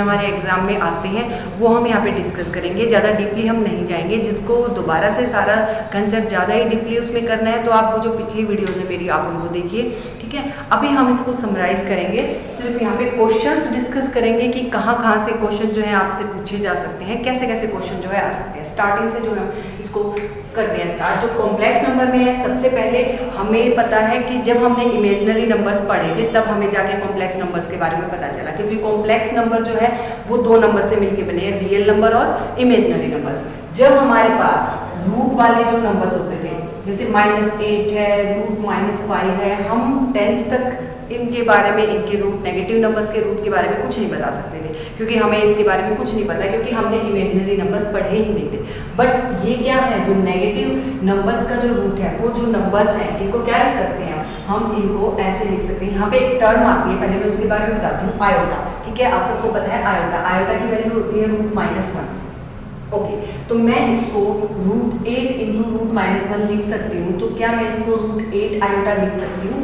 हमारे एग्जाम में आते हैं वो हम यहाँ पे डिस्कस करेंगे। ज़्यादा डीपली हम नहीं जाएंगे। जिसको दोबारा से सारा कंसेप्ट ज़्यादा ही डीपली उसमें करना है तो आप वो जो पिछली वीडियोज़ है मेरी आप उनको देखिए, ठीक है। अभी हम इसको समराइज़ करेंगे, सिर्फ यहाँ पे क्वेश्चंस डिस्कस करेंगे कि कहाँ से क्वेश्चन जो है आपसे पूछे जा सकते हैं, कैसे कैसे क्वेश्चन जो है आ सकते हैं। स्टार्टिंग से जो है इसको करते हैं स्टार्ट। जो कॉम्प्लेक्स नंबर में है, सबसे पहले हमें पता है कि जब हमने इमेजिनरी नंबर्स पढ़े थे तब हमें जाके कॉम्प्लेक्स नंबर्स के बारे में पता चला, क्योंकि कॉम्प्लेक्स नंबर जो है वो दो नंबर से मिलके बने हैं, रियल नंबर और इमेजिनरी नंबर्स। जब हमारे पास रूट वाले जो नंबर्स होते थे, जैसे -8 है, रूट -5 है, हम 10th तक इनके बारे में, इनके रूट, नेगेटिव नंबर्स के रूट के बारे में कुछ नहीं बता सकते थे, क्योंकि हमें इसके बारे में कुछ नहीं पता, क्योंकि हमने इमेजिनरी नंबर्स पढ़े ही नहीं थे। बट ये क्या है, जो नेगेटिव नंबर्स का जो रूट है, वो जो नंबर्स हैं इनको क्या लिख सकते हैं हम इनको ऐसे लिख सकते हैं। यहाँ पे एक टर्म आती है, पहले मैं उसके बारे में बताती हूँ, आयोटा। ठीक है, आप सबको पता है आयोटा। आयोटा की वैल्यू होती है √-1। ओके, तो मैं इसको √8 × √-1 लिख सकती हूँ। तो क्या मैं इसको √8 आयोटा लिख सकती हूँ,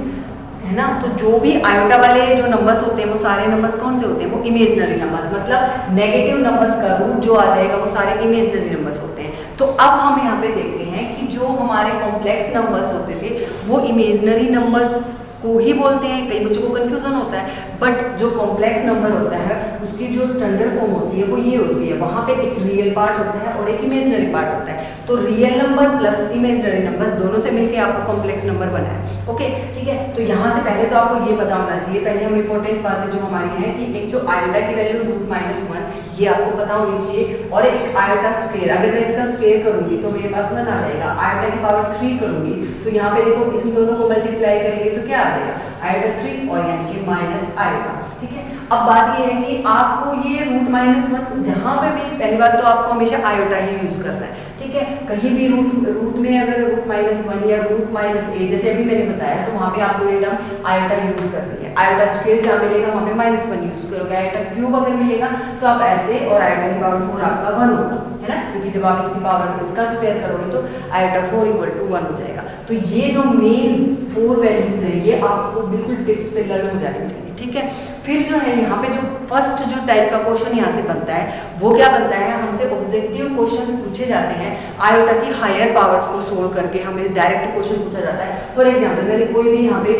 है ना। तो जो भी आयोटा वाले जो नंबर्स होते हैं वो सारे नंबर्स कौन से होते हैं, वो इमेजिनरी नंबर्स, मतलब नेगेटिव नंबर्स का रूट जो आ जाएगा वो सारे इमेजिनरी नंबर्स होते हैं। तो अब हम यहाँ पे देखते हैं कि जो हमारे कॉम्प्लेक्स नंबर्स होते थे वो इमेजिनरी नंबर्स को ही बोलते हैं। कई बच्चों को कंफ्यूजन होता है, बट जो कॉम्प्लेक्स नंबर होता है उसकी जो स्टैंडर्ड फॉर्म होती है वो ये होती है, वहाँ पे एक रियल पार्ट होता है और एक इमेजिनरी पार्ट होता है। तो real number plus imaginary numbers दोनों से मिलकर आपका कॉम्प्लेक्स नंबर बना है। ओके, ठीक है। तो यहाँ से पहले तो आपको ये पता होना चाहिए, पहले हम इंपॉर्टेंट बातें जो हमारी हैं कि एक तो आयोटा की वैल्यू √-1 ये आपको पता होनी चाहिए, और एक आयोटा स्क्वायर। अगर मैं इसका स्क्वायर करूंगी तो मेरे पास 1 आ जाएगा। आयोटा की पावर 3 करूंगी तो यहाँ पे देखो इस दोनों को मल्टीप्लाई करेंगे तो क्या आ जाएगा, आयोटा 3 और यानी कि माइनस आयोटा। ठीक है, अब बात ये है कि आपको ये √-1 जहाँ पे भी, पहली बात तो आपको हमेशा आयोटा ही यूज करना है। ठीक है, कहीं भी रूट में अगर √-1 या √-a जैसे अभी मैंने बताया तो वहाँ पे आपको ये टर्म आयोटा यूज करनी है। आयोटा स्क्वायर जहाँ मिलेगा वहाँ पे -1 यूज करोगे। आयोटा क्यूब अगर मिलेगा तो आप ऐसे, और आयोटा की पावर 4 आपका 1 होगा, है ना, क्योंकि जब आप इसकी पावर इसका स्क्वायर करोगे तो आयोटा 4 = 1 हो जाएगा। तो ये जो मेन 4 वैल्यूज हैं ये आपको बिल्कुल टिप्स पे लर्न हो जानी चाहिए। ठीक है, फिर जो है यहाँ पे जो फर्स्ट जो टाइप का क्वेश्चन यहाँ से बनता है वो क्या बनता है, हमसे ऑब्जेक्टिव क्वेश्चंस पूछे जाते हैं आयोटा की हायर पावर्स को सोल्व करके हमें डायरेक्ट क्वेश्चन पूछा जाता है। फॉर एग्जांपल मैंने कोई भी यहाँ पे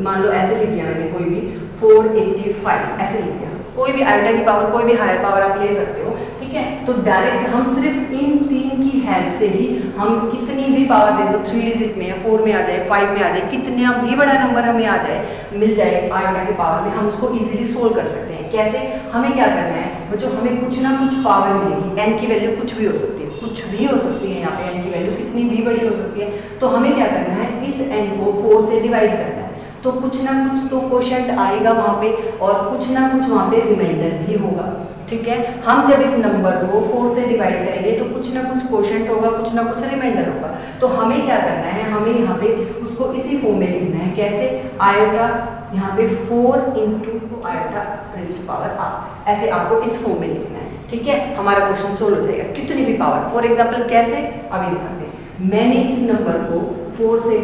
मान लो ऐसे लिख दिया, मैंने कोई भी 485 ऐसे लिख दिया, कोई भी आयोटा की पावर, कोई भी हायर पावर आप ले सकते हो। ठीक है, तो डायरेक्ट हम सिर्फ इन 3 की हेल्प से ही हम कितनी भी पावर दे दो, 3 डिजिट में, 4 में आ जाए, 5 में आ जाए, कितना भी बड़ा नंबर हमें आ जाए, मिल जाए आयोटा की पावर में, हम उसको इजीली सोल्व कर सकते हैं। कैसे, हमें क्या करना है बच्चों, हमें कुछ ना कुछ पावर मिलेगी। n की वैल्यू कुछ भी हो सकती है, कुछ भी हो सकती है, यहाँ पे n की वैल्यू कितनी भी बड़ी हो सकती है। तो हमें क्या करना है, इस n को 4 से डिवाइड करना है, तो कुछ ना कुछ तो क्वोशंट आएगा वहाँ पे, और कुछ ना कुछ वहाँ पे रिमाइंडर भी होगा। ठीक है, हम जब इस नंबर को 4 से डिवाइड करेंगे तो कुछ ना कुछ क्वोशंट होगा, कुछ ना कुछ रिमाइंडर होगा। तो हमें क्या करना है, हमें यहाँ पे उसको इसी फॉर्म में लिखना है। कैसे, आयोटा यहाँ पे 4 × iota raise to power r, ऐसे आपको इस फॉर्म में लिखना है। ठीक है, हमारा क्वेश्चन सोल्व हो जाएगा, कितनी भी पावर। फॉर एग्जाम्पल कैसे, अभी दिखाते हैं। मैंने इस नंबर को 4 से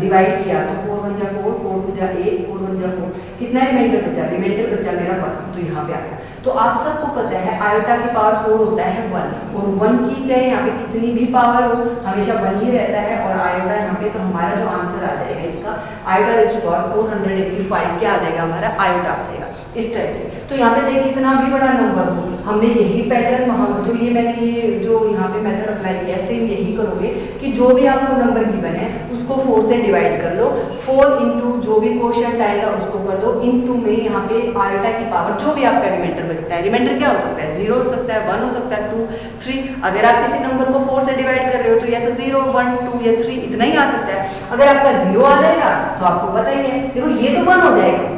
डिवाइड किया तो 4 × 1 = 4, 4 × 2 = 8, 4 × 1 = 4, कितना रिमाइंडर बचा, रिमाइंडर बचा मेरा 1, तो यहाँ पे आ गया। तो आप सबको पता है आयोटा की पावर 4 होता है 1, और 1 की चाहे यहाँ पे कितनी भी पावर हो हमेशा 1 ही रहता है, और आयोटा यहाँ पे, तो हमारा जो आंसर आ जाएगा इसका आयोटा रेज़ टू पावर 485 क्या आ जाएगा, हमारा आयोटा आ जाएगा इस टाइप से। तो यहाँ पे चाहे कितना भी बड़ा नंबर हो, हमने यही पैटर्न वहाँ जो ये मैंने ये जो यहाँ पे मेथड अप्लाई किया, सेम यही करोगे कि जो भी आपको नंबर गिवन है उसको 4 से डिवाइड कर लो, 4 × जो भी क्वोशंट आएगा उसको कर दो, इनटू में यहाँ पे आयोटा की पावर जो भी आपका रिमाइंडर बचता है। रिमाइंडर क्या हो सकता है, 0 हो सकता है, 1 हो सकता है, 2, 3। अगर आप किसी नंबर को 4 से डिवाइड कर रहे हो तो या तो 0, 1, 2 या 3 इतना ही आ सकता है। अगर आपका 0 आ जाएगा तो आपको पता ही है, देखो ये तो 1 हो जाएगा,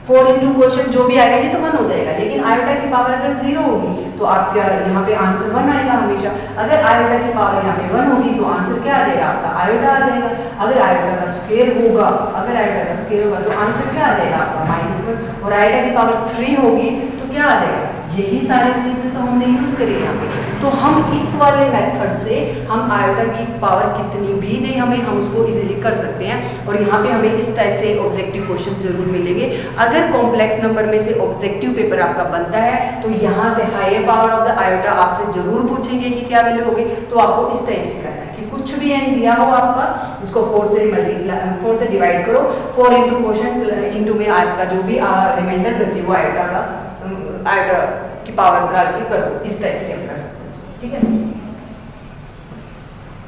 4 × क्वोशंट जो भी आएगा ये तो 1 हो जाएगा। लेकिन आयोटा की पावर अगर 0 होगी तो आपका यहाँ पे आंसर 1 आएगा हमेशा। अगर आयोटा की पावर यहाँ पे 1 होगी तो आंसर क्या आ जाएगा, आपका आयोटा आ जाएगा। अगर आयोटा का स्क्वायर होगा, अगर आयोटा का स्क्वायर होगा तो आंसर क्या आ जाएगा, आपका -1। और आयोटा की पावर 3 होगी तो क्या आ जाएगा, यही सारी चीज़ें तो हमने यूज़ करी यहाँ पे। तो हम इस वाले मेथड से हम आयोटा की पावर कितनी भी दे हमें, हम उसको इजीली कर सकते हैं। और यहाँ पे हमें इस टाइप से ऑब्जेक्टिव क्वेश्चन जरूर मिलेंगे। अगर कॉम्प्लेक्स नंबर में से ऑब्जेक्टिव पेपर आपका बनता है तो यहाँ से higher power of the iota आपसे जरूर पूछेंगे कि क्या वैल्यू होगी। तो आपको इस टाइप से करना है कि कुछ भी एन दिया हो आपका, उसको 4 से डिवाइड करो, 4 इंटू क्वोशंट इंटू में आपका जो भी रिमाइंडर बचे वो आयोटा की पावर डाल के करो। इस टाइप से हम कर सकते हैं, ठीक है।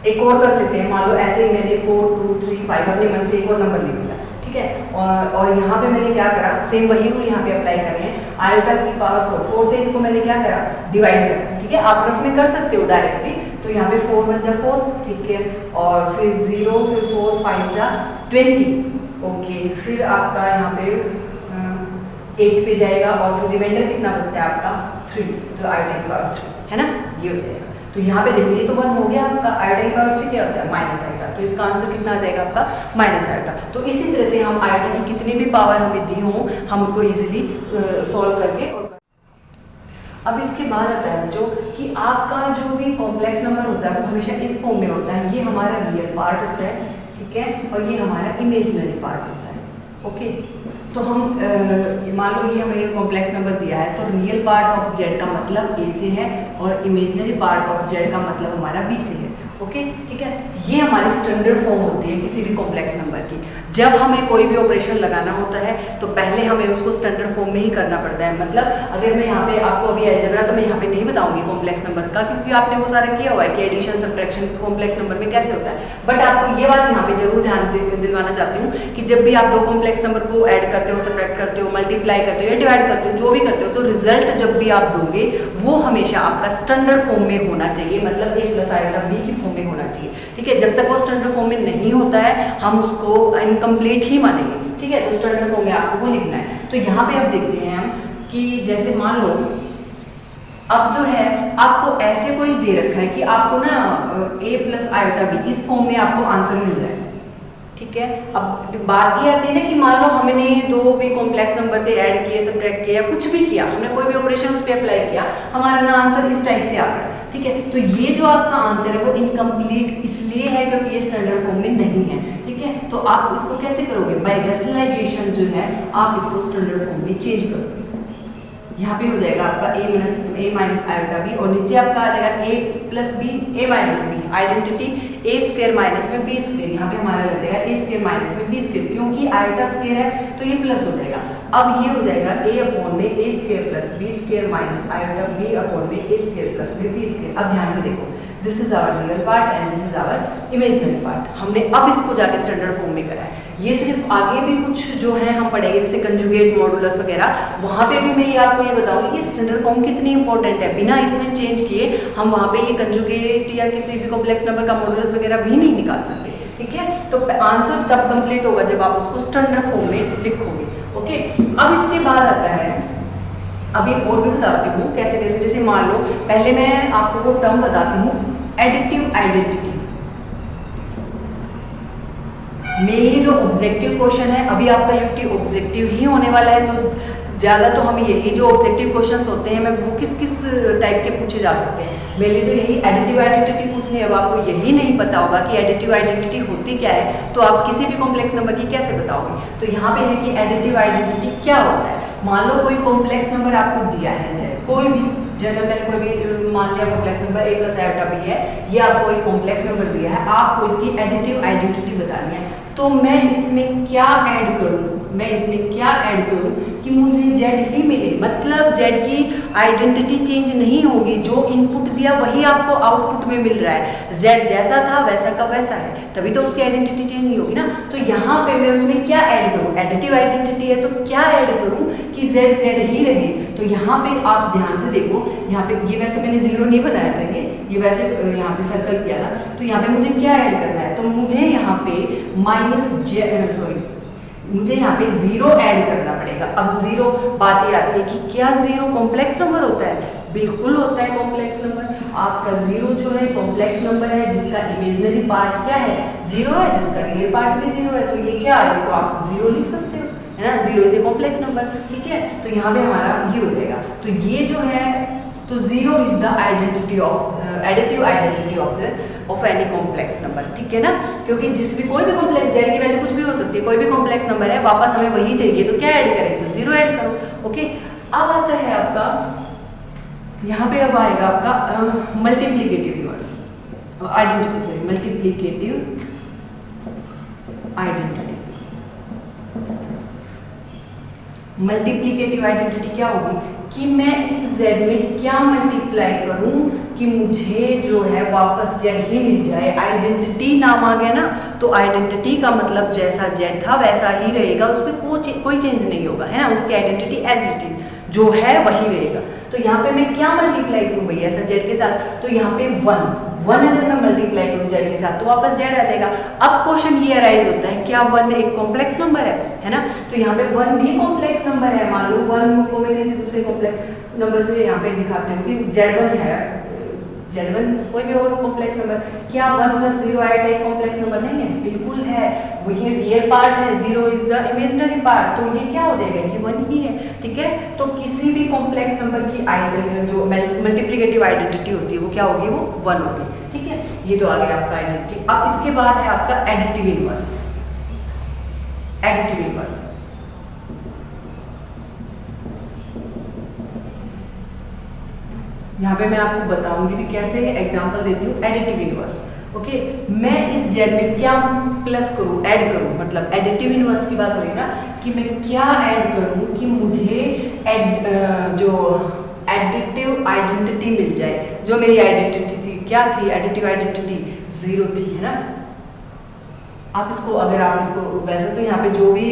एक और कर लेते हैं, मान लो ऐसे ही मैंने 4 2 3 5 अपने मन से एक और नंबर लिख लिया, ठीक है। और यहाँ पे मैंने क्या करा, सेम वही रूल यहाँ पे अप्लाई कर रहे हैं। आयोटा की पावर 4 से इसको मैंने क्या करा, डिवाइड करा, ठीक है। आप रफ में कर सकते हो डायरेक्टली। तो यहाँ पे 4 1 जा 4, ठीक है, और फिर 0, फिर 4 5 जा 20, ओके। फिर आपका यहाँ पे 8 पे जाएगा और फिर रिमाइंडर कितना बचता है आपका 3, तो आयोटा की पावर 3 है ना, ये हो जाएगा। तो यहाँ पे देखो ये तो 1 हो गया आपका। आयोटा की पावर 3 क्या होता है, माइनस आयोटा। तो इसका आंसर कितना आ जाएगा आपका, माइनस आयोटा। तो इसी तरह से हम आयोटा की कितनी भी पावर हमें दी हो, हम उनको इजीली सॉल्व करके। अब इसके बाद आता है जो कि आपका जो भी कॉम्प्लेक्स नंबर होता है वो हमेशा इस फॉर्म में होता है। ये हमारा रियल पार्ट होता है, ठीक है, और ये हमारा इमेजिनरी पार्ट होता है, ओके। तो हम मान लो ये हमें कॉम्प्लेक्स नंबर दिया है, तो रियल पार्ट ऑफ जेड का मतलब ए से है और इमेजिनरी पार्ट ऑफ जेड का मतलब हमारा बी से है, ओके, ठीक है। ये हमारी स्टैंडर्ड फॉर्म होती है किसी भी कॉम्प्लेक्स नंबर की। जब हमें कोई भी ऑपरेशन लगाना होता है तो पहले हमें उसको स्टैंडर्ड फॉर्म में ही करना पड़ता है। मतलब अगर मैं यहाँ पे आपको अभी अलजेब्रा तो मैं यहाँ पे नहीं बताऊंगी कॉम्प्लेक्स नंबर्स का, क्योंकि आपने वो सारा किया हुआ है कि एडिशन सब्ट्रैक्शन कॉम्प्लेक्स नंबर में कैसे होता है। बट आपको ये बात यहाँ पे जरूर ध्यान दिलवाना चाहती हूँ कि जब भी आप दो कॉम्प्लेक्स नंबर को ऐड करते हो, सब्ट्रैक्ट करते हो, मल्टीप्लाई करते हो या डिवाइड करते हो, जो भी करते हो, तो रिजल्ट जब भी आप दोगे वो हमेशा आपका स्टैंडर्ड फॉर्म में होना चाहिए। मतलब a प्लस आयोटा b की फॉर्म में होना चाहिए, ठीक है। जब तक वो स्टैंडर्ड फॉर्म में नहीं होता है हम उसको इनकम्प्लीट ही मानेंगे, ठीक है। तो स्टैंडर्ड फॉर्म में आपको वो लिखना है। तो यहाँ पे अब देखते हैं हम कि जैसे मान लो अब जो है आपको ऐसे कोई दे रखा है कि आपको ना a प्लस आयोटा b इस फॉर्म में आपको आंसर मिल रहा है, ठीक है। अब बात ये आती है ना कि मान लो हमने दो भी कॉम्प्लेक्स नंबर थे, ऐड किए, सब्ट्रैक्ट किया, कुछ भी किया, हमने कोई भी ऑपरेशन उस पर अप्लाई किया, हमारा ना आंसर इस टाइप से आ रहा है, ठीक है। तो ये जो आपका आंसर है वो इनकम्प्लीट इसलिए है क्योंकि ये स्टैंडर्ड फॉर्म में नहीं है, ठीक है। तो आप इसको कैसे करोगे, बाय रैशनलाइजेशन जो है आप इसको स्टैंडर्ड फॉर्म में चेंज करोगे। यहाँ पे हो जाएगा आपका a माइनस आयोटा b और नीचे आपका आ जाएगा a plus b a minus b, identity a square minus में b स्क्वायर। यहाँ पे हमारा लग जाएगा a स्क्वायर माइनस में b स्क्वायर, क्योंकि आयोटा स्क्वायर है तो ये प्लस हो जाएगा। अब ये हो जाएगा a अपॉन में a square plus b square minus iota b upon में a स्क्वायर प्लस में b स्क्वायर। अब ध्यान से देखो, this is our real part and this is our imaginary part. हमने अब इसको जाके स्टैंडर्ड फॉर्म में करा है। ये सिर्फ आगे भी कुछ जो है हम पढ़ेंगे जैसे कंजुगेट मॉडुलस वगैरह, वहाँ पे भी मैं आपको ये बताऊंगी कि स्टैंडर्ड फॉर्म कितनी इंपॉर्टेंट है। बिना इसमें चेंज किए हम वहाँ पे ये कंजुगेट या किसी भी कॉम्प्लेक्स नंबर का मॉडुलस वगैरह भी नहीं निकाल सकते, ठीक है। तो आंसर तब कंप्लीट होगा जब आप उसको स्टैंडर्ड फॉर्म में लिखोगे, ओके। अब इसके बाद आता है, अभी और भी बताती हूँ कैसे कैसे। जैसे मान लो पहले मैं आपको वो टर्म बताती हूँ एडिटिव आइडेंटिटी। मेनली जो ऑब्जेक्टिव क्वेश्चन है, अभी आपका यूटी ऑब्जेक्टिव ही होने वाला है, तो ज़्यादा तो हम यही जो ऑब्जेक्टिव क्वेश्चंस होते हैं मैं वो किस किस टाइप के पूछे जा सकते हैं। मेनली तो यही एडिटिव आइडेंटिटी पूछनी है। अब आपको यही नहीं पता होगा कि एडिटिव आइडेंटिटी होती क्या है, तो आप किसी भी कॉम्प्लेक्स नंबर की कैसे बताओगे। तो यहाँ पे है कि एडिटिव आइडेंटिटी क्या होता है। मान लो कोई कॉम्प्लेक्स नंबर आपको दिया है, कोई भी जनरल कोई भी मान लिया complex number a plus iota b है, ये आपको एक कॉम्प्लेक्स नंबर दिया है, आपको इसकी एडिटिव आइडेंटिटी बतानी है। तो मैं इसमें क्या ऐड करूं, मैं इसमें क्या ऐड करूं कि मुझे z ही मिले। मतलब z की आइडेंटिटी चेंज नहीं होगी, जो इनपुट दिया वही आपको आउटपुट में मिल रहा है। z जैसा था वैसा का वैसा है, तभी तो उसकी आइडेंटिटी चेंज नहीं होगी ना। तो यहाँ पे मैं उसमें क्या ऐड करूँ, एडिटिव आइडेंटिटी है तो क्या ऐड करूँ कि z ही रहे। तो यहाँ पे आप ध्यान से देखो, यहाँ पे ये वैसे मैंने जीरो नहीं बनाया था, ये वैसे यहाँ पे सर्कल किया था। तो यहाँ पे मुझे क्या ऐड करना है, तो मुझे यहाँ पे मुझे यहाँ पे जीरो ऐड करना पड़ेगा। अब जीरो बात ये आती है कि क्या जीरो कॉम्प्लेक्स नंबर होता है, बिल्कुल होता है कॉम्प्लेक्स नंबर। आपका जीरो जो है कॉम्प्लेक्स नंबर है जिसका इमेजिनरी पार्ट क्या है, जीरो है, जिसका रियल पार्ट भी जीरो है। तो ये क्या है, इसको आप जीरो लिख सकते हो, है ना, 0 इज ए कॉम्प्लेक्स नंबर, ठीक है। तो यहाँ पे हमारा ये हो जाएगा। तो ये जो है, तो 0 is the identity of additive identity of any complex number, ठीक है ना। क्योंकि जिस भी कोई भी कॉम्प्लेक्स, जेड की वैल्यू कुछ भी हो सकती है, कोई भी कॉम्प्लेक्स नंबर है, वापस हमें वही चाहिए, तो क्या ऐड करें, तो 0 ऐड करो, ओके। अब आता है आपका यहाँ पे, अब आएगा आपका multiplicative inverse identity, sorry multiplicative identity. Multiplicative identity क्या होगी कि मैं इस z में क्या मल्टीप्लाई करूं कि मुझे जो है वापस z ही मिल जाए। आइडेंटिटी नाम आ गया ना, तो आइडेंटिटी का मतलब जैसा z था वैसा ही रहेगा, उसमें कोई चेंज नहीं होगा, है ना। उसकी आइडेंटिटी एज इट इज जो है वही रहेगा। तो यहाँ पे मैं क्या मल्टीप्लाई करूँ भैया ऐसा z के साथ, तो यहाँ पे 1 अगर मैं मल्टीप्लाई करूँ z के साथ तो वापस z आ जाएगा। अब क्वेश्चन ये अराइज होता है, क्या 1 एक कॉम्प्लेक्स नंबर है ना। तो यहाँ पे 1 भी कॉम्प्लेक्स नंबर है। मान लो 1 को मैं किसी दूसरे कॉम्प्लेक्स नंबर से यहाँ पे दिखाते हूँ कि z1 है, z1 कोई भी और कॉम्प्लेक्स नंबर, क्या 1 + 0 ऐड एक कॉम्प्लेक्स नंबर नहीं है, बिल्कुल है। वही रियल पार्ट है, 0 इज द इमेजिनरी पार्ट, तो ये क्या हो जाएगा, ये 1 ही है, ठीक है। तो किसी भी कॉम्प्लेक्स नंबर की जो मल्टीप्लिकेटिव आइडेंटिटी होती है वो क्या होगी, वो 1 होगी, ठीक है। ये तो आ गया आपका आइडेंटिटी। अब इसके बाद है आपका एडिटिव इनवर्स। एडिटिव इनवर्स यहाँ पे मैं आपको बताऊंगी भी कैसे, एग्जांपल देती हूँ। Additive inverse, okay. मैं इस z में क्या प्लस करूँ, ऐड करूँ, मतलब एडिटिव इनवर्स की बात हो रही है ना, कि मैं क्या ऐड करूँ कि मुझे जो एडिटिव आइडेंटिटी मिल जाए। जो मेरी आइडेंटिटी थी, क्या थी, एडिटिव आइडेंटिटी 0 थी, है ना। आप इसको, अगर आप इसको, वैसे तो यहाँ पे जो भी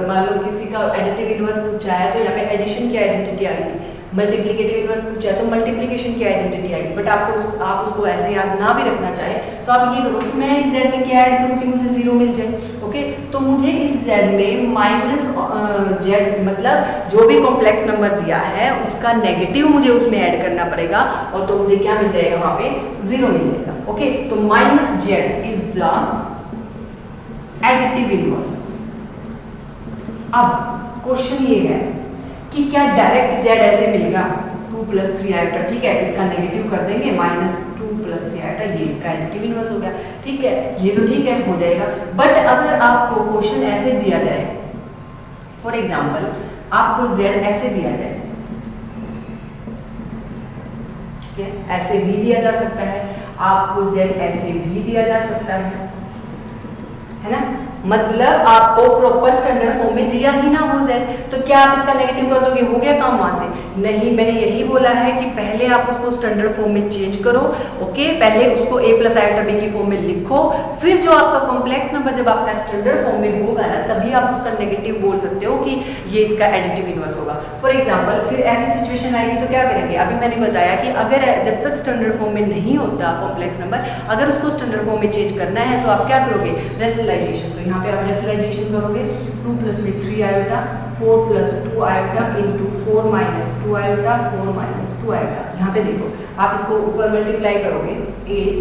मान लो किसी का एडिटिव इनवर्स पूछा है तो यहाँ पे एडिशन की आइडेंटिटी आएगी, मल्टीप्लिकेटिव इनवर्स पूछा है तो मल्टीप्लिकेशन की आइडेंटिटी आएगी। बट आप उसको ऐसे याद ना भी रखना चाहे तो आप ये करो कि मैं इस z में क्या ऐड करूँ कि मुझे 0 मिल जाए, ओके। तो मुझे इस z में -z, मतलब जो भी कॉम्प्लेक्स नंबर दिया है उसका नेगेटिव मुझे उसमें ऐड करना पड़ेगा, और तो मुझे क्या मिल जाएगा, वहाँ पे 0 मिल जाएगा, ओके। तो -z is the additive inverse. अब क्वेश्चन ये है कि क्या डायरेक्ट z ऐसे मिलेगा 2 + 3 आइटा, ठीक है। इसका नेगेटिव कर देंगे, -2 + 3 आइटा, ये इसका एडिटिव इनवर्स हो गया, ठीक है। ये तो ठीक है, हो जाएगा। बट अगर आपको क्वेश्चन ऐसे दिया जाए, फॉर एग्जाम्पल आपको z ऐसे दिया जाए, ठीक है, ऐसे भी दिया जा सकता है, आपको z ऐसे भी दिया जा सकता है ना। मतलब आपको प्रॉपर स्टैंडर्ड फॉर्म में दिया ही ना हो z, तो क्या आप इसका नेगेटिव कर दोगे, हो गया काम वहां से? नहीं, मैंने यही बोला है कि पहले आप उसको स्टैंडर्ड फॉर्म में चेंज करो, ओके। पहले उसको a + i b की फॉर्म में लिखो, फिर जो आपका कॉम्प्लेक्स नंबर जब आपका स्टैंडर्ड फॉर्म में होगा ना, तभी आप उसका नेगेटिव बोल सकते हो कि ये इसका एडिटिव इनवर्स होगा। फॉर एग्जाम्पल फिर ऐसी सिचुएशन आएगी तो क्या करेंगे, अभी मैंने बताया कि अगर जब तक स्टैंडर्ड फॉर्म में नहीं होता कॉम्प्लेक्स नंबर, अगर उसको स्टैंडर्ड फॉर्म में चेंज करना है तो आप क्या करोगे, रेशनलाइजेशन। तो यहाँ पे आप रेशनलाइजेशन करोगे, 2 + 3 iota, 4 + 2 iota into 4 - 2 iota, 4 - 2 iota. यहाँ पे देखो, आप इसको ऊपर मल्टीप्लाई करोगे, 8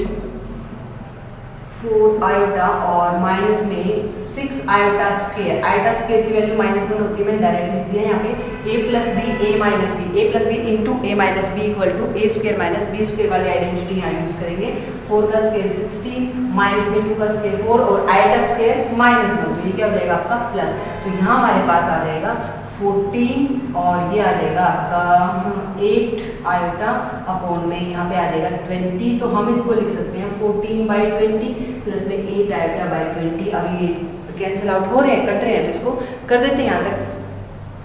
4 आयोटा और माइनस में 6 आयोटा स्क्वायर। आयोटा स्क्वायर की वैल्यू -1 होती है, मैंने डायरेक्ट लिख दिया यहाँ पे। a + b, a - b, a + b into a - b = a² - b² वाली आइडेंटिटी यहाँ यूज करेंगे। 4 का स्क्वायर 16, माइनस में 2 का स्क्वायर 4 और आयोटा स्क्वायर -1, तो ये क्या हो जाएगा आपका प्लस। तो यहाँ हमारे पास आ जाएगा 14 और ये आ जाएगा आपका 8 आयोटा अपॉन में यहाँ पे आ जाएगा 20। तो हम इसको लिख सकते हैं 14/20 प्लस में 8 आयोटा बाई 20। अभी ये कैंसिल आउट हो रहे हैं, कट रहे हैं, तो इसको कर देते हैं यहाँ तक।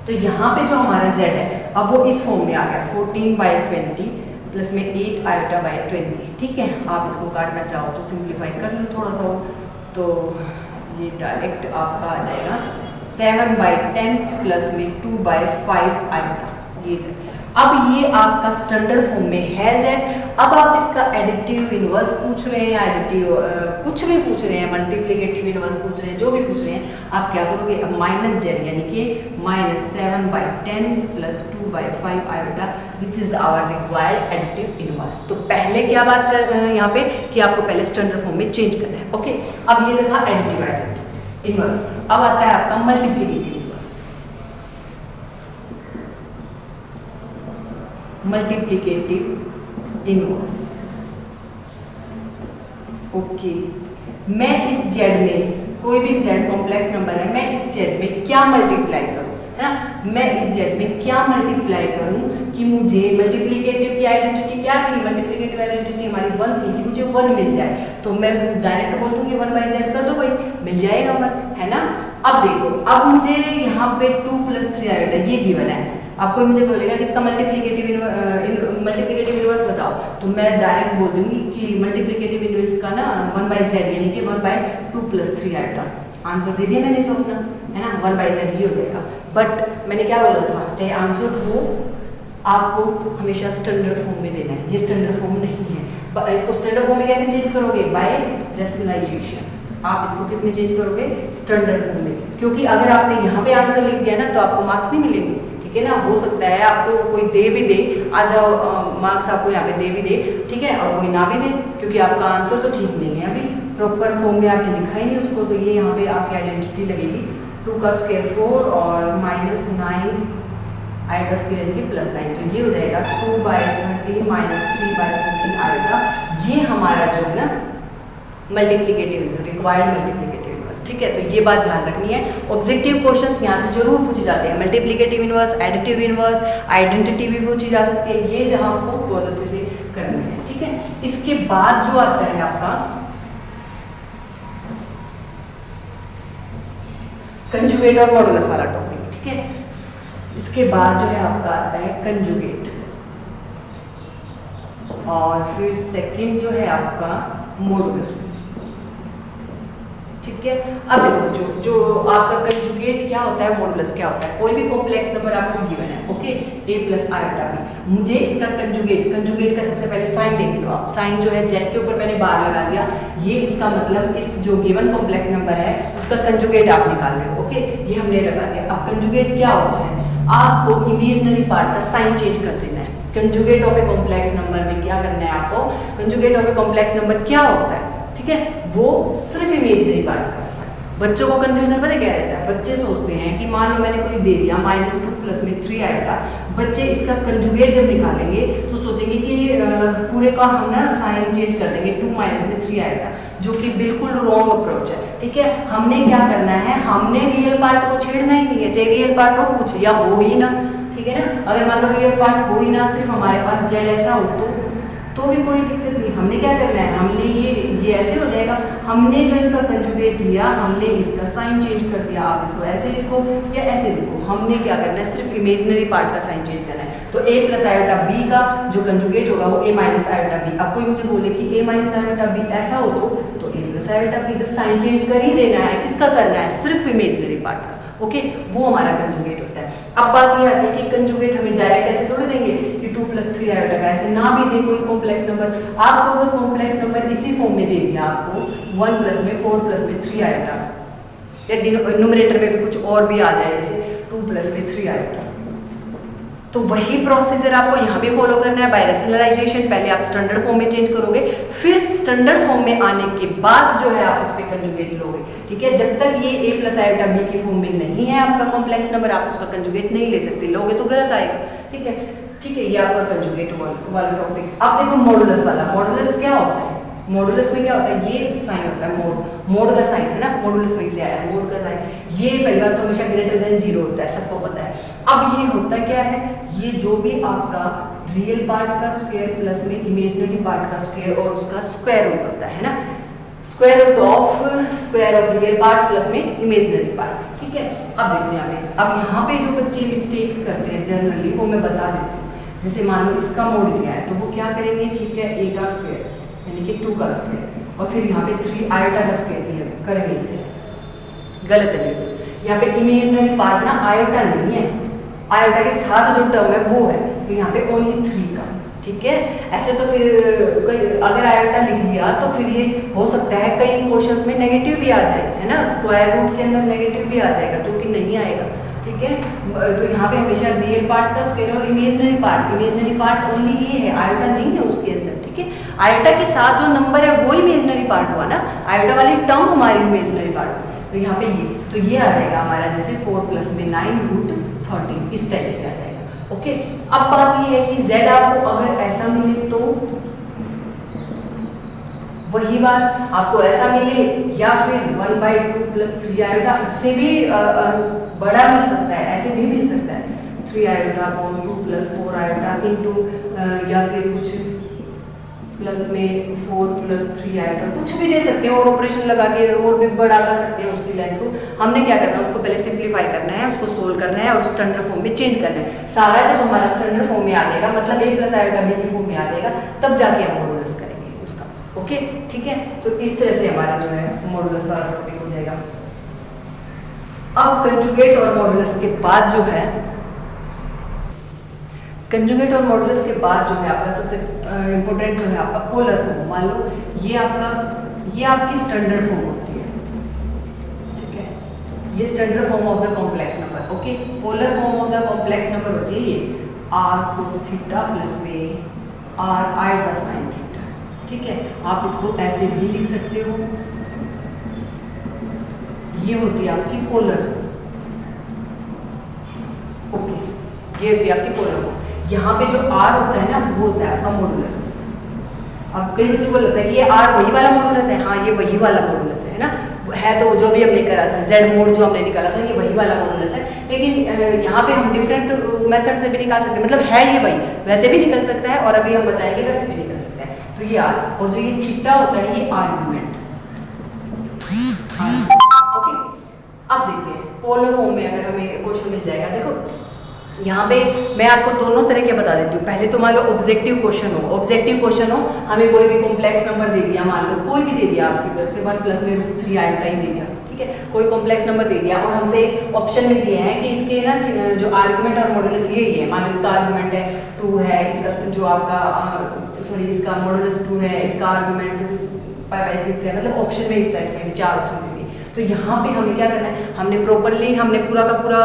तो यहाँ पे जो हमारा z है अब वो इस फॉर्म में आ गया, 14/20 प्लस में 8 आयोटा बाई 20, ठीक है। आप इसको काटना चाहो तो सिंप्लीफाई कर लो थोड़ा सा, तो ये डायरेक्ट आपका आ जाएगा 7/10 प्लस में 2/5 आयोटा, ये z। अब ये आपका स्टैंडर्ड फॉर्म में है z। अब आप इसका एडिटिव इनवर्स पूछ रहे हैं, एडिटिव कुछ भी पूछ रहे हैं, मल्टीप्लिकेटिव इनवर्स पूछ रहे हैं, जो भी पूछ रहे हैं, आप क्या करोगे, अब -z यानी कि -7/10 plus 2/5 iota which is our required additive inverse. तो पहले क्या बात कर यहाँ पे कि आपको पहले स्टैंडर्ड फॉर्म में चेंज करना है, ओके। अब ये था एडिटिव इनवर्स। अब आता है आपका multiplicative inverse. Multiplicative inverse. Okay, मैं इस z में कोई भी z कॉम्प्लेक्स नंबर है, मैं इस z में क्या मल्टीप्लाई करूं, है ना, मैं इस z में क्या मल्टीप्लाई करूं कि मुझे मल्टीप्लिकेटिव की आइडेंटिटी क्या थी, मल्टीप्लिकेटिव आइडेंटिटी हमारी 1 थी कि मुझे 1 मिल जाए। तो मैं डायरेक्ट बोल दूंगी 1/z कर दो भाई, मिल जाएगा 1, है ना। अब देखो, अब मुझे यहाँ पे 2 + 3 आएगा, ये गिवन है। अब कोई मुझे बोलेगा कि इसका मल्टीप्लिकेटिव इनवर्स बताओ, तो मैं डायरेक्ट बोल दूंगी कि मल्टीप्लिकेटिव इनवर्स का ना 1/z यानी कि 1/2 + 3 आएगा। आंसर दे दिया मैंने तो अपना, है ना, 1/z ही हो जाएगा। बट मैंने क्या बोला था, चाहे आंसर हो आपको हमेशा स्टैंडर्ड फॉर्म में देना है। ये स्टैंडर्ड फॉर्म नहीं है, इसको स्टैंडर्ड फॉर्म में कैसे चेंज करोगे, बाय रैशनलाइजेशन। आप इसको किस में चेंज करोगे, स्टैंडर्ड फॉर्म में, क्योंकि अगर आपने यहाँ पे आंसर लिख दिया ना तो आपको मार्क्स नहीं मिलेंगे, ठीक है ना। हो सकता है आपको कोई दे भी दे, आधा मार्क्स आपको यहाँ पे दे भी दे, ठीक है, और कोई ना भी दे, क्योंकि आपका आंसर तो ठीक नहीं है, अभी प्रॉपर फॉर्म में आपने लिखा ही नहीं उसको। तो ये यहाँ पे आपकी आइडेंटिटी लगेगी 2 का स्क्वायर 4 और -9 i का स्क्वायर यानी कि +9, तो ये हो जाएगा 2/13 - 3/13 आएगा। ये हमारा जो है ना मल्टीप्लिकेटिव रिक्वायर्ड मल्टीप्लिकेटिव इनवर्स, ठीक है। तो ये बात ध्यान रखनी है, ऑब्जेक्टिव क्वेश्चंस यहाँ से जरूर पूछे जाते हैं। Multiplicative inverse, additive inverse, identity भी पूछी जा सकती है, ये जहाँ आपको बहुत अच्छे से करनी है, ठीक है। इसके बाद जो आता है आपका कंजुगेट और मॉडुलस वाला टॉपिक, ठीक है। इसके बाद जो है आपका आता है कंजुगेट, और फिर सेकंड जो है आपका मॉडुलस, ठीक है। अब देखो जो आपका कंजुगेट क्या होता है, मॉडुलस क्या होता है। कोई भी कॉम्प्लेक्स नंबर आपको गिवन है, ओके, a + i, मुझे इसका कंजुगेट का सबसे पहले साइन देख लो आप। साइन जो है z के ऊपर मैंने बार लगा दिया, ये इसका मतलब इस जो गिवन कॉम्प्लेक्स नंबर है उसका कंजुगेट आप निकाल रहे हो, ओके, ये हमने लगा दिया। अब कंजुगेट क्या होता है, आपको इमेजिनरी पार्ट का साइन चेंज कर देना है। Conjugate of a complex number में क्या करना है आपको, conjugate of a complex number क्या होता है, ठीक है, वो सिर्फ इमेजिनरी पार्ट का है। बच्चों को कंफ्यूजन पता क्या रहता है, बच्चे सोचते हैं कि मान लो मैंने कोई दे दिया -2 + में 3 आएगा, बच्चे इसका कंजुगेट जब निकालेंगे तो सोचेंगे कि पूरे का हम ना साइन चेंज कर देंगे, 2 - में 3 आएगा, जो कि बिल्कुल रॉन्ग अप्रोच है, ठीक है। हमने क्या करना है, हमने रियल पार्ट को छेड़ना ही नहीं है, चाहे रियल पार्ट हो कुछ या हो ही ना, ठीक है ना। अगर मान लो रियल पार्ट हो ही ना, सिर्फ हमारे पास z ऐसा हो तो भी कोई दिक्कत नहीं। हमने क्या करना है, हमने ये ऐसे हो जाएगा, हमने जो इसका कंजुगेट लिया, हमने इसका साइन चेंज कर दिया। आप इसको ऐसे लिखो या ऐसे लिखो, हमने क्या करना है, सिर्फ इमेजिनरी पार्ट का साइन चेंज करना है। तो a + i का जो कंजुगेट होगा वो a - i। अब कोई मुझे बोले कि a - i ऐसा हो तो a + i, जब साइन चेंज कर ही देना है, किसका करना है, सिर्फ इमेजिनरी पार्ट का, ओके, वो हमारा कंजुगेट होता है। अब बात ये आती है कि कंजुगेट हमें डायरेक्ट ऐसे थोड़े देंगे कि 2 + 3 आएगा, ऐसे ना भी दे कोई कॉम्प्लेक्स नंबर। आपको अगर कॉम्प्लेक्स नंबर इसी फॉर्म में दे दिया, आपको 1 + में 4 + में 3 आएगा, या न्यूमरेटर में भी कुछ और भी आ जाए, जैसे 2 + में 3 आएगा, तो वही प्रोसीजर आपको यहाँ भी फॉलो करना है बाय रैशनलाइजेशन। पहले आप स्टैंडर्ड फॉर्म में चेंज करोगे, फिर स्टैंडर्ड फॉर्म में आने के बाद जो है आप उस पर कंजुगेट लोगे, ठीक है। जब तक ये a + i की फॉर्म में नहीं है आपका कॉम्प्लेक्स नंबर, आप उसका कंजुगेट नहीं ले सकते, लोगे तो गलत आएगा, ठीक है, ठीक है। ये आपका कंजुगेट वाला टॉपिक। अब देखो मॉडुलस वाला, मॉडुलस क्या होता है, मॉडुलस में क्या होता है, ये साइन होता है मोड का साइन, है ना, मॉडुलस वहीं से आया है, मोड का साइन। ये पहली बात तो हमेशा >0 होता है, सबको पता है। अब ये होता क्या है, ये जो भी आपका रियल पार्ट का स्क्वायर प्लस में इमेजिनरी पार्ट का स्क्वायर और उसका स्क्वायर रूट होता है ना, square root of real part plus में इमेजिनरी पार्ट, ठीक है। अब देखो यहाँ पे, अब यहाँ पे जो बच्चे मिस्टेक्स करते हैं जनरली, वो मैं बता देती हूँ। जैसे मान लो इसका मोड लिया है, तो वो क्या करेंगे, ठीक है, a का स्क्वायर यानी कि 2 का स्क्वायर, और फिर यहाँ पे 3 आयोटा का स्क्वायर करेंगे, गलत है बिल्कुल। यहाँ पे इमेजिनरी पार्ट ना आयोटा नहीं है, आयोटा के साथ जो टर्म है वो है, तो यहाँ पे ओनली 3 का, ठीक है। ऐसे तो फिर अगर आयोटा लिख लिया तो फिर ये हो सकता है कई क्वेश्चंस में नेगेटिव भी आ जाए, है ना, स्क्वायर रूट के अंदर नेगेटिव भी आ जाएगा, जो कि नहीं आएगा, ठीक है। तो यहाँ पे हमेशा रियल पार्ट का स्क्वायर और इमेजिनरी पार्ट ओनली ये है, आयोटा नहीं है उसके अंदर, ठीक है। आयोटा के साथ जो नंबर है वो इमेजिनरी पार्ट हुआ ना, आयोटा वाली टर्म हमारी इमेजिनरी पार्ट हुई। तो यहाँ पे ये आ जाएगा हमारा, जैसे 4 + में 9 √13, इस टाइप से आ जाएगा। ओके, अब बात ये है कि z आपको अगर ऐसा मिले तो वही बात आपको ऐसा मिले, या फिर 1/2 + 3 आयोटा, इससे भी बड़ा मिल सकता है, ऐसे भी मिल सकता है 3 आयोटा अपॉन 2 + 4 आयोटा इंटू या फिर कुछ प्लस में 4 + 3 आयोटा, कुछ भी दे सकते हैं और ऑपरेशन लगा के और भी बड़ा कर सकते हैं उसकी लेंथ को। हमने क्या करना है, उसको पहले सिंप्लीफाई करना है, उसको सोल्व करना है और स्टैंडर्ड फॉर्म में चेंज करना है। सारा जब हमारा स्टैंडर्ड फॉर्म में आ जाएगा, मतलब a + आयोटा b की फॉर्म में आ जाएगा, तब जाके हम मॉडुलस करेंगे उसका। ओके ठीक है, तो इस तरह से हमारा जो है मॉडुलस और टॉपिक हो जाएगा। अब कंजुगेट और मॉडुलस के बाद जो है, कंजुगेट और मॉडुलस के बाद जो है आपका सबसे इंपॉर्टेंट जो है आपका पोलर फॉर्म। मान लो ये आपकी स्टैंडर्ड फॉर्म होती है, ठीक है, ये standard form of the complex number. Okay, polar form of the complex number होती है ये r cos थीटा प्लस में r आयोटा sin थीटा, ठीक है। आप इसको ऐसे भी लिख सकते हो, ये होती है आपकी पोलर फॉर्म। ओके, ये होती है आपकी पोलर फॉर्म। यहाँ पे जो r होता है ना, वो होता है आपका मॉडुलस। अब कई बच्चों को लगता है कि ये r वही वाला मॉडुलस है, हाँ ये वही वाला मॉडुलस है ना, है तो जो भी हमने करा था z मोड जो हमने निकाला था, ये वही वाला मॉडुलस है। लेकिन यहाँ पे हम डिफरेंट मेथड से भी निकाल सकते हैं, मतलब है ये वही, वैसे भी निकल सकता है और अभी हम बताएंगे वैसे भी निकल सकता है। तो ये r, और जो ये थीटा होता है ये आर्गुमेंट। ओके, अब देखते हैं पोलर फॉर्म में अगर हमें क्वेश्चन मिल जाएगा। देखो यहाँ पे मैं आपको दोनों तरह के बता देती हूँ। पहले तो मान लो ऑब्जेक्टिव क्वेश्चन हो, हमें कोई भी कॉम्प्लेक्स नंबर दे दिया, मान लो कोई भी दे दिया आपकी तरफ से 1 + में √3 आयोटा ही दे दिया, ठीक है, कोई कॉम्प्लेक्स नंबर दे दिया और हमसे ऑप्शन में दिए हैं कि इसके ना जो आर्गुमेंट और मॉडुलस ये है। मान लो इसका आर्गुमेंट है 2 है, इसका जो आपका इसका मॉडुलस 2 है, इसका आर्गुमेंट π/6 है, मतलब ऑप्शन में इस टाइप से 4 ऑप्शन दे दिए। तो यहाँ पे हमें क्या करना है, हमने प्रॉपरली हमने पूरा का पूरा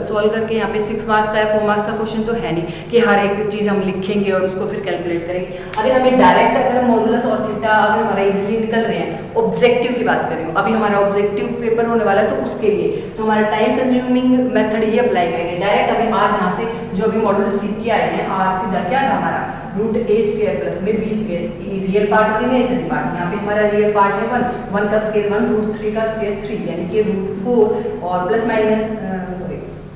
सॉल्व करके, यहाँ पे 6 मार्क्स का है, 4 मार्क्स का क्वेश्चन तो है नहीं कि हर एक चीज़ हम लिखेंगे और उसको फिर कैलकुलेट करेंगे। अगर हमें डायरेक्ट अगर मॉडुलस और थीटा अगर हमारा इजीली निकल रहे हैं, ऑब्जेक्टिव की बात करें, अभी हमारा ऑब्जेक्टिव पेपर होने वाला है, तो उसके लिए तो हमारा टाइम कंज्यूमिंग मेथड ही अप्लाई करेंगे। डायरेक्ट हमें r यहाँ से जो अभी मॉडुलस सीख के आए हैं, r सीधा क्या था हमारा √a² प्लस में b², रियल पार्ट और इमेजिनरी पार्ट। यहाँ पे हमारा रियल पार्ट है 1 का स्क्वायर 1, √3 का स्क्वायर 3, यानी कि √4 और प्लस माइनस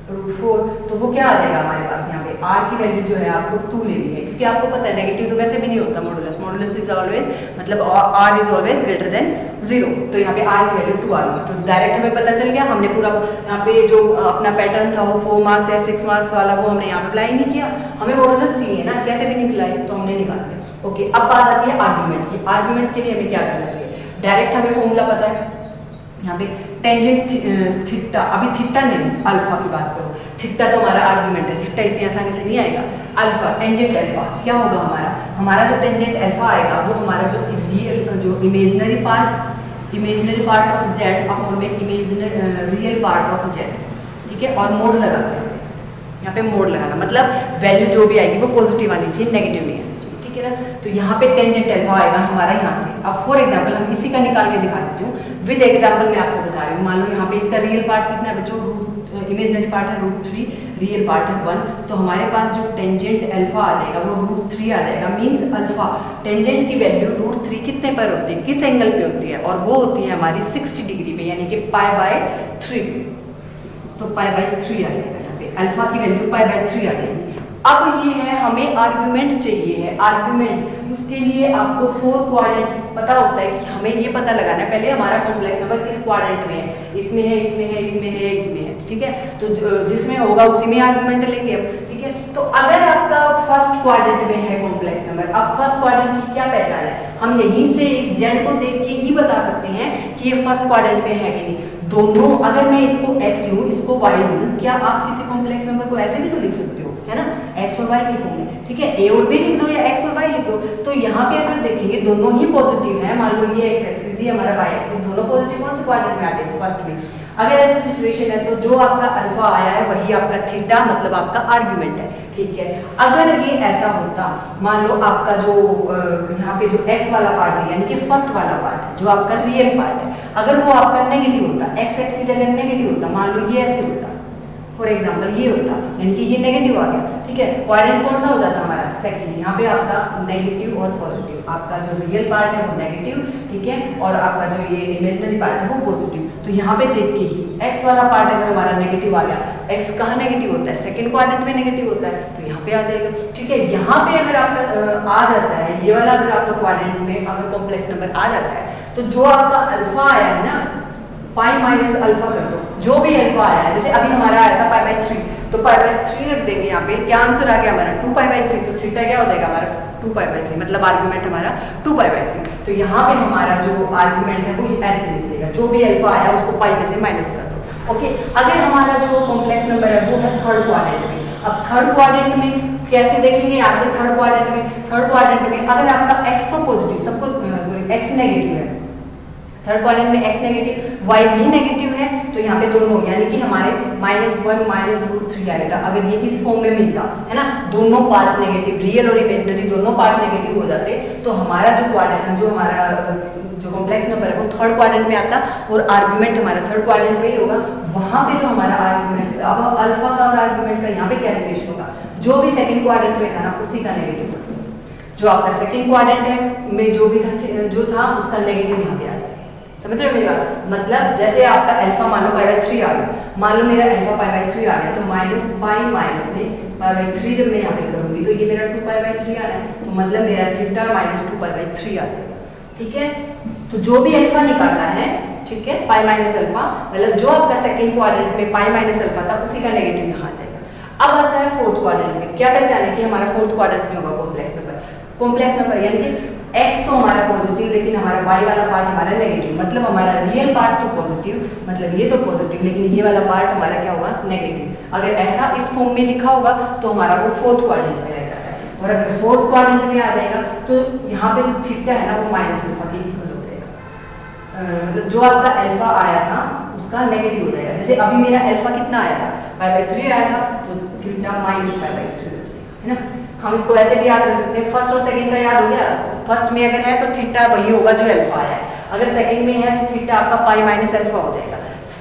√4, तो वो क्या आ जाएगा हमारे पास। यहाँ पे r की वैल्यू जो है आपको 2 लेनी है, क्योंकि आपको पता है नेगेटिव तो वैसे भी नहीं होता मॉडुलस इज ऑलवेज, मतलब r is always greater than 0, तो यहाँ पे r की वैल्यू 2 आ गई। तो डायरेक्ट हमें पता चल गया, हमने पूरा यहाँ पे जो अपना पैटर्न था वो 4 मार्क्स या 6 मार्क्स वाला वो हमने यहाँ पे अप्लाई नहीं किया, हमें मॉडुलस चाहिए ना, कैसे भी निकला है तो हमने निकाल दिया। ओके, अब बात आती है आर्गुमेंट की। आर्गुमेंट के लिए हमें क्या करना चाहिए, डायरेक्ट हमें फॉर्मूला पता है, यहाँ पे टेंजेंट थीटा, अभी थीटा नहीं अल्फा की बात करो, थीटा तो हमारा आर्गुमेंट है, थीटा इतनी आसानी से नहीं आएगा। अल्फा टेंजेंट अल्फा क्या होगा हमारा जो टेंजेंट अल्फा आएगा वो हमारा जो रियल जो imaginary part of z upon में रियल पार्ट ऑफ z, ठीक है, और मोड लगाते हैं यहाँ पे मोड लगाना, मतलब वैल्यू जो भी आएगी वो पॉजिटिव आनी चाहिए, नेगेटिव नहीं आनी चाहिए, ठीक है ना। तो यहाँ पे टेंजेंट अल्फा आएगा हमारा यहाँ से। अब फॉर एग्जांपल हम इसी का निकाल के दिखा देती हूँ विद एग्जांपल, मैं आपको बता रही हूँ। मान लो यहाँ पे इसका रियल पार्ट कितना है बच्चों, इमेजिनरी पार्ट है √3, रियल पार्ट है 1, तो हमारे पास जो टेंजेंट अल्फा आ जाएगा वो √3 आ जाएगा। मीन्स अल्फा टेंजेंट की वैल्यू √3 कितने पर होती है, किस एंगल पे होती है, और वो होती है हमारी 60 डिग्री पे, यानी कि π/3, तो π/3 आ जाएगा। यहाँ पे अल्फा की वैल्यू π/3 आ जाएगी। अब ये है हमें आर्गुमेंट चाहिए है, आर्गुमेंट उसके लिए आपको 4 क्वाड्रेंट्स पता होता है कि हमें ये पता लगाना है पहले हमारा कॉम्प्लेक्स नंबर किस क्वाड्रेंट में है, इसमें है, इसमें है, इसमें है, इसमें है, ठीक है। तो जिसमें होगा उसी में आर्गुमेंट लेंगे हम, ठीक है। तो अगर आपका फर्स्ट क्वाड्रेंट में है कॉम्प्लेक्स नंबर, अब फर्स्ट क्वाड्रेंट की क्या पहचान है, हम यहीं से इस जेड को देख के ही बता सकते हैं कि ये फर्स्ट क्वाड्रेंट में है कि नहीं। दोनों, अगर मैं इसको x लूँ इसको y लूँ, क्या आप किसी कॉम्प्लेक्स नंबर को ऐसे भी तो लिख सकते हो, है ना, x और y की फॉर्म में, ठीक है, a और b लिख दो या x और y लिख दो। तो यहाँ पे अगर देखेंगे दोनों ही पॉजिटिव है, मान लो ये x एक्सिस ही हमारा y एक्सिस, दोनों पॉजिटिव कौन से क्वाड्रेंट में आते हैं, फर्स्ट में। अगर ऐसी सिचुएशन है तो जो आपका अल्फा आया है वही आपका थीटा, मतलब आपका आर्गुमेंट है, ठीक है। अगर ये ऐसा होता, मान लो आपका जो यहाँ पे जो x वाला पार्ट है यानी कि फर्स्ट वाला पार्ट है जो आपका रियल पार्ट है, अगर वो आपका नेगेटिव होता, x एक्सिस अगर नेगेटिव होता, मान लो ये ऐसे होता, फॉर एग्जाम्पल ये होता, यानी कि ये नेगेटिव आ गया, ठीक है। क्वाड्रेंट कौन सा हो जाता हमारा? सेकंड। यहाँ पे आपका नेगेटिव और पॉजिटिव, आपका जो रियल पार्ट है वो नेगेटिव, ठीक है, और आपका जो ये इमेजिनरी पार्ट है वो पॉजिटिव। तो यहाँ पे देख के ही एक्स वाला पार्ट अगर हमारा नेगेटिव आ गया, एक्स कहाँ नेगेटिव होता है? सेकंड क्वाड्रेंट में नेगेटिव होता है, तो यहाँ पे आ जाएगा, ठीक है। यहाँ पे अगर आपका आ जाता है ये वाला, अगर आपका क्वाड्रेंट में अगर कॉम्प्लेक्स नंबर आ जाता है, तो जो आपका अल्फा आया है ना, पाई माइनस अल्फा कर दो, जो भी अल्फा आया है, जैसे अभी हमारा आया था पाई बाई 3, तो पाई बाई 3 रख देंगे यहाँ पे। क्या आंसर आ गया हमारा? 2 पाई बाई 3। तो थीटा क्या हो जाएगा हमारा? 2 पाई बाई 3, मतलब आर्गुमेंट हमारा 2 पाई बाई 3। तो यहाँ पे हमारा जो आर्गुमेंट है वो ऐसे निकलेगा, जो भी अल्फा आया उसको पाई में से माइनस कर दो, ओके। अगर हमारा जो कॉम्प्लेक्स नंबर है वो है थर्ड क्वाड्रेंट में, अब थर्ड क्वाड्रेंट में कैसे देखेंगे? यहाँ से थर्ड क्वाड्रेंट में अगर आपका एक्स तो पॉजिटिव, सबको सॉरी एक्स नेगेटिव है, थर्ड क्वाड्रेंट में एक्स नेगेटिव, वाई भी नेगेटिव है, तो यहाँ पे दोनों यानी कि हमारे -1 -√3 आएगा। अगर ये इस फॉर्म में मिलता है ना, दोनों पार्ट नेगेटिव, रियल और इमेजिनरी दोनों पार्ट नेगेटिव हो जाते, तो हमारा जो क्वाड्रेंट, जो हमारा जो कॉम्प्लेक्स नंबर है वो थर्ड क्वाड्रेंट में आता और आर्गुमेंट हमारा थर्ड क्वाड्रेंट में ही होगा। वहां पे जो हमारा आर्गुमेंट, अब अल्फा का और आर्गुमेंट का यहाँ पे क्या रिलेशन होगा? जो भी सेकंड क्वाड्रेंट में था ना उसी का नेगेटिव होगा, जो आपका सेकंड क्वाड्रेंट है में जो भी जो था उसका नेगेटिव यहाँ पे आ जाएगा। समझ रहे हो मेरी बात? मतलब जैसे आपका अल्फा मान लो पाई बाई 3 आ गया, मान लो मेरा अल्फा पाई बाई 3 आ गया, तो माइनस पाई माइनस में पाई बाई 3 जब मैं यहाँ पे करूंगी तो ये मेरा 2 पाई बाई 3 आ रहा है, तो मतलब मेरा थीटा -2 पाई बाई 3 आ जाएगा, ठीक है। तो जो भी अल्फा निकालना है, ठीक है, पाई माइनस अल्फा, मतलब जो आपका सेकंड क्वाड्रेंट में पाई माइनस अल्फा था उसी का नेगेटिव यहाँ आ जाएगा। अब आता है फोर्थ क्वाड्रेंट में, क्या पहचाने कि हमारा फोर्थ क्वाड्रेंट में होगा कॉम्प्लेक्स नंबर यानी कि x तो हमारा पॉजिटिव, लेकिन हमारा y वाला पार्ट हमारा नेगेटिव, मतलब हमारा रियल पार्ट तो पॉजिटिव, मतलब ये तो पॉजिटिव, लेकिन ये वाला पार्ट हमारा क्या होगा? नेगेटिव। अगर ऐसा इस फॉर्म में लिखा होगा तो हमारा वो फोर्थ क्वाड्रेंट में रह जाता है, और अगर फोर्थ क्वाड्रेंट में आ जाएगा तो यहाँ पे जो थीटा है ना वो माइनस अल्फा के इक्वल हो जाएगा, मतलब जो आपका अल्फा आया था उसका नेगेटिव हो जाएगा। जैसे अभी मेरा अल्फा कितना आया था? पाई बाई 3 आया था, तो थीटा माइनस पाई बाई 3 है ना। हम इसको ऐसे भी याद रख सकते हैं, फर्स्ट और सेकंड का याद हो गया। फर्स्ट में अगर है तो थीटा वही होगा जो अल्फा है, अगर सेकंड में है तो थीटा आपका पाई माइनस अल्फा हो जाएगा।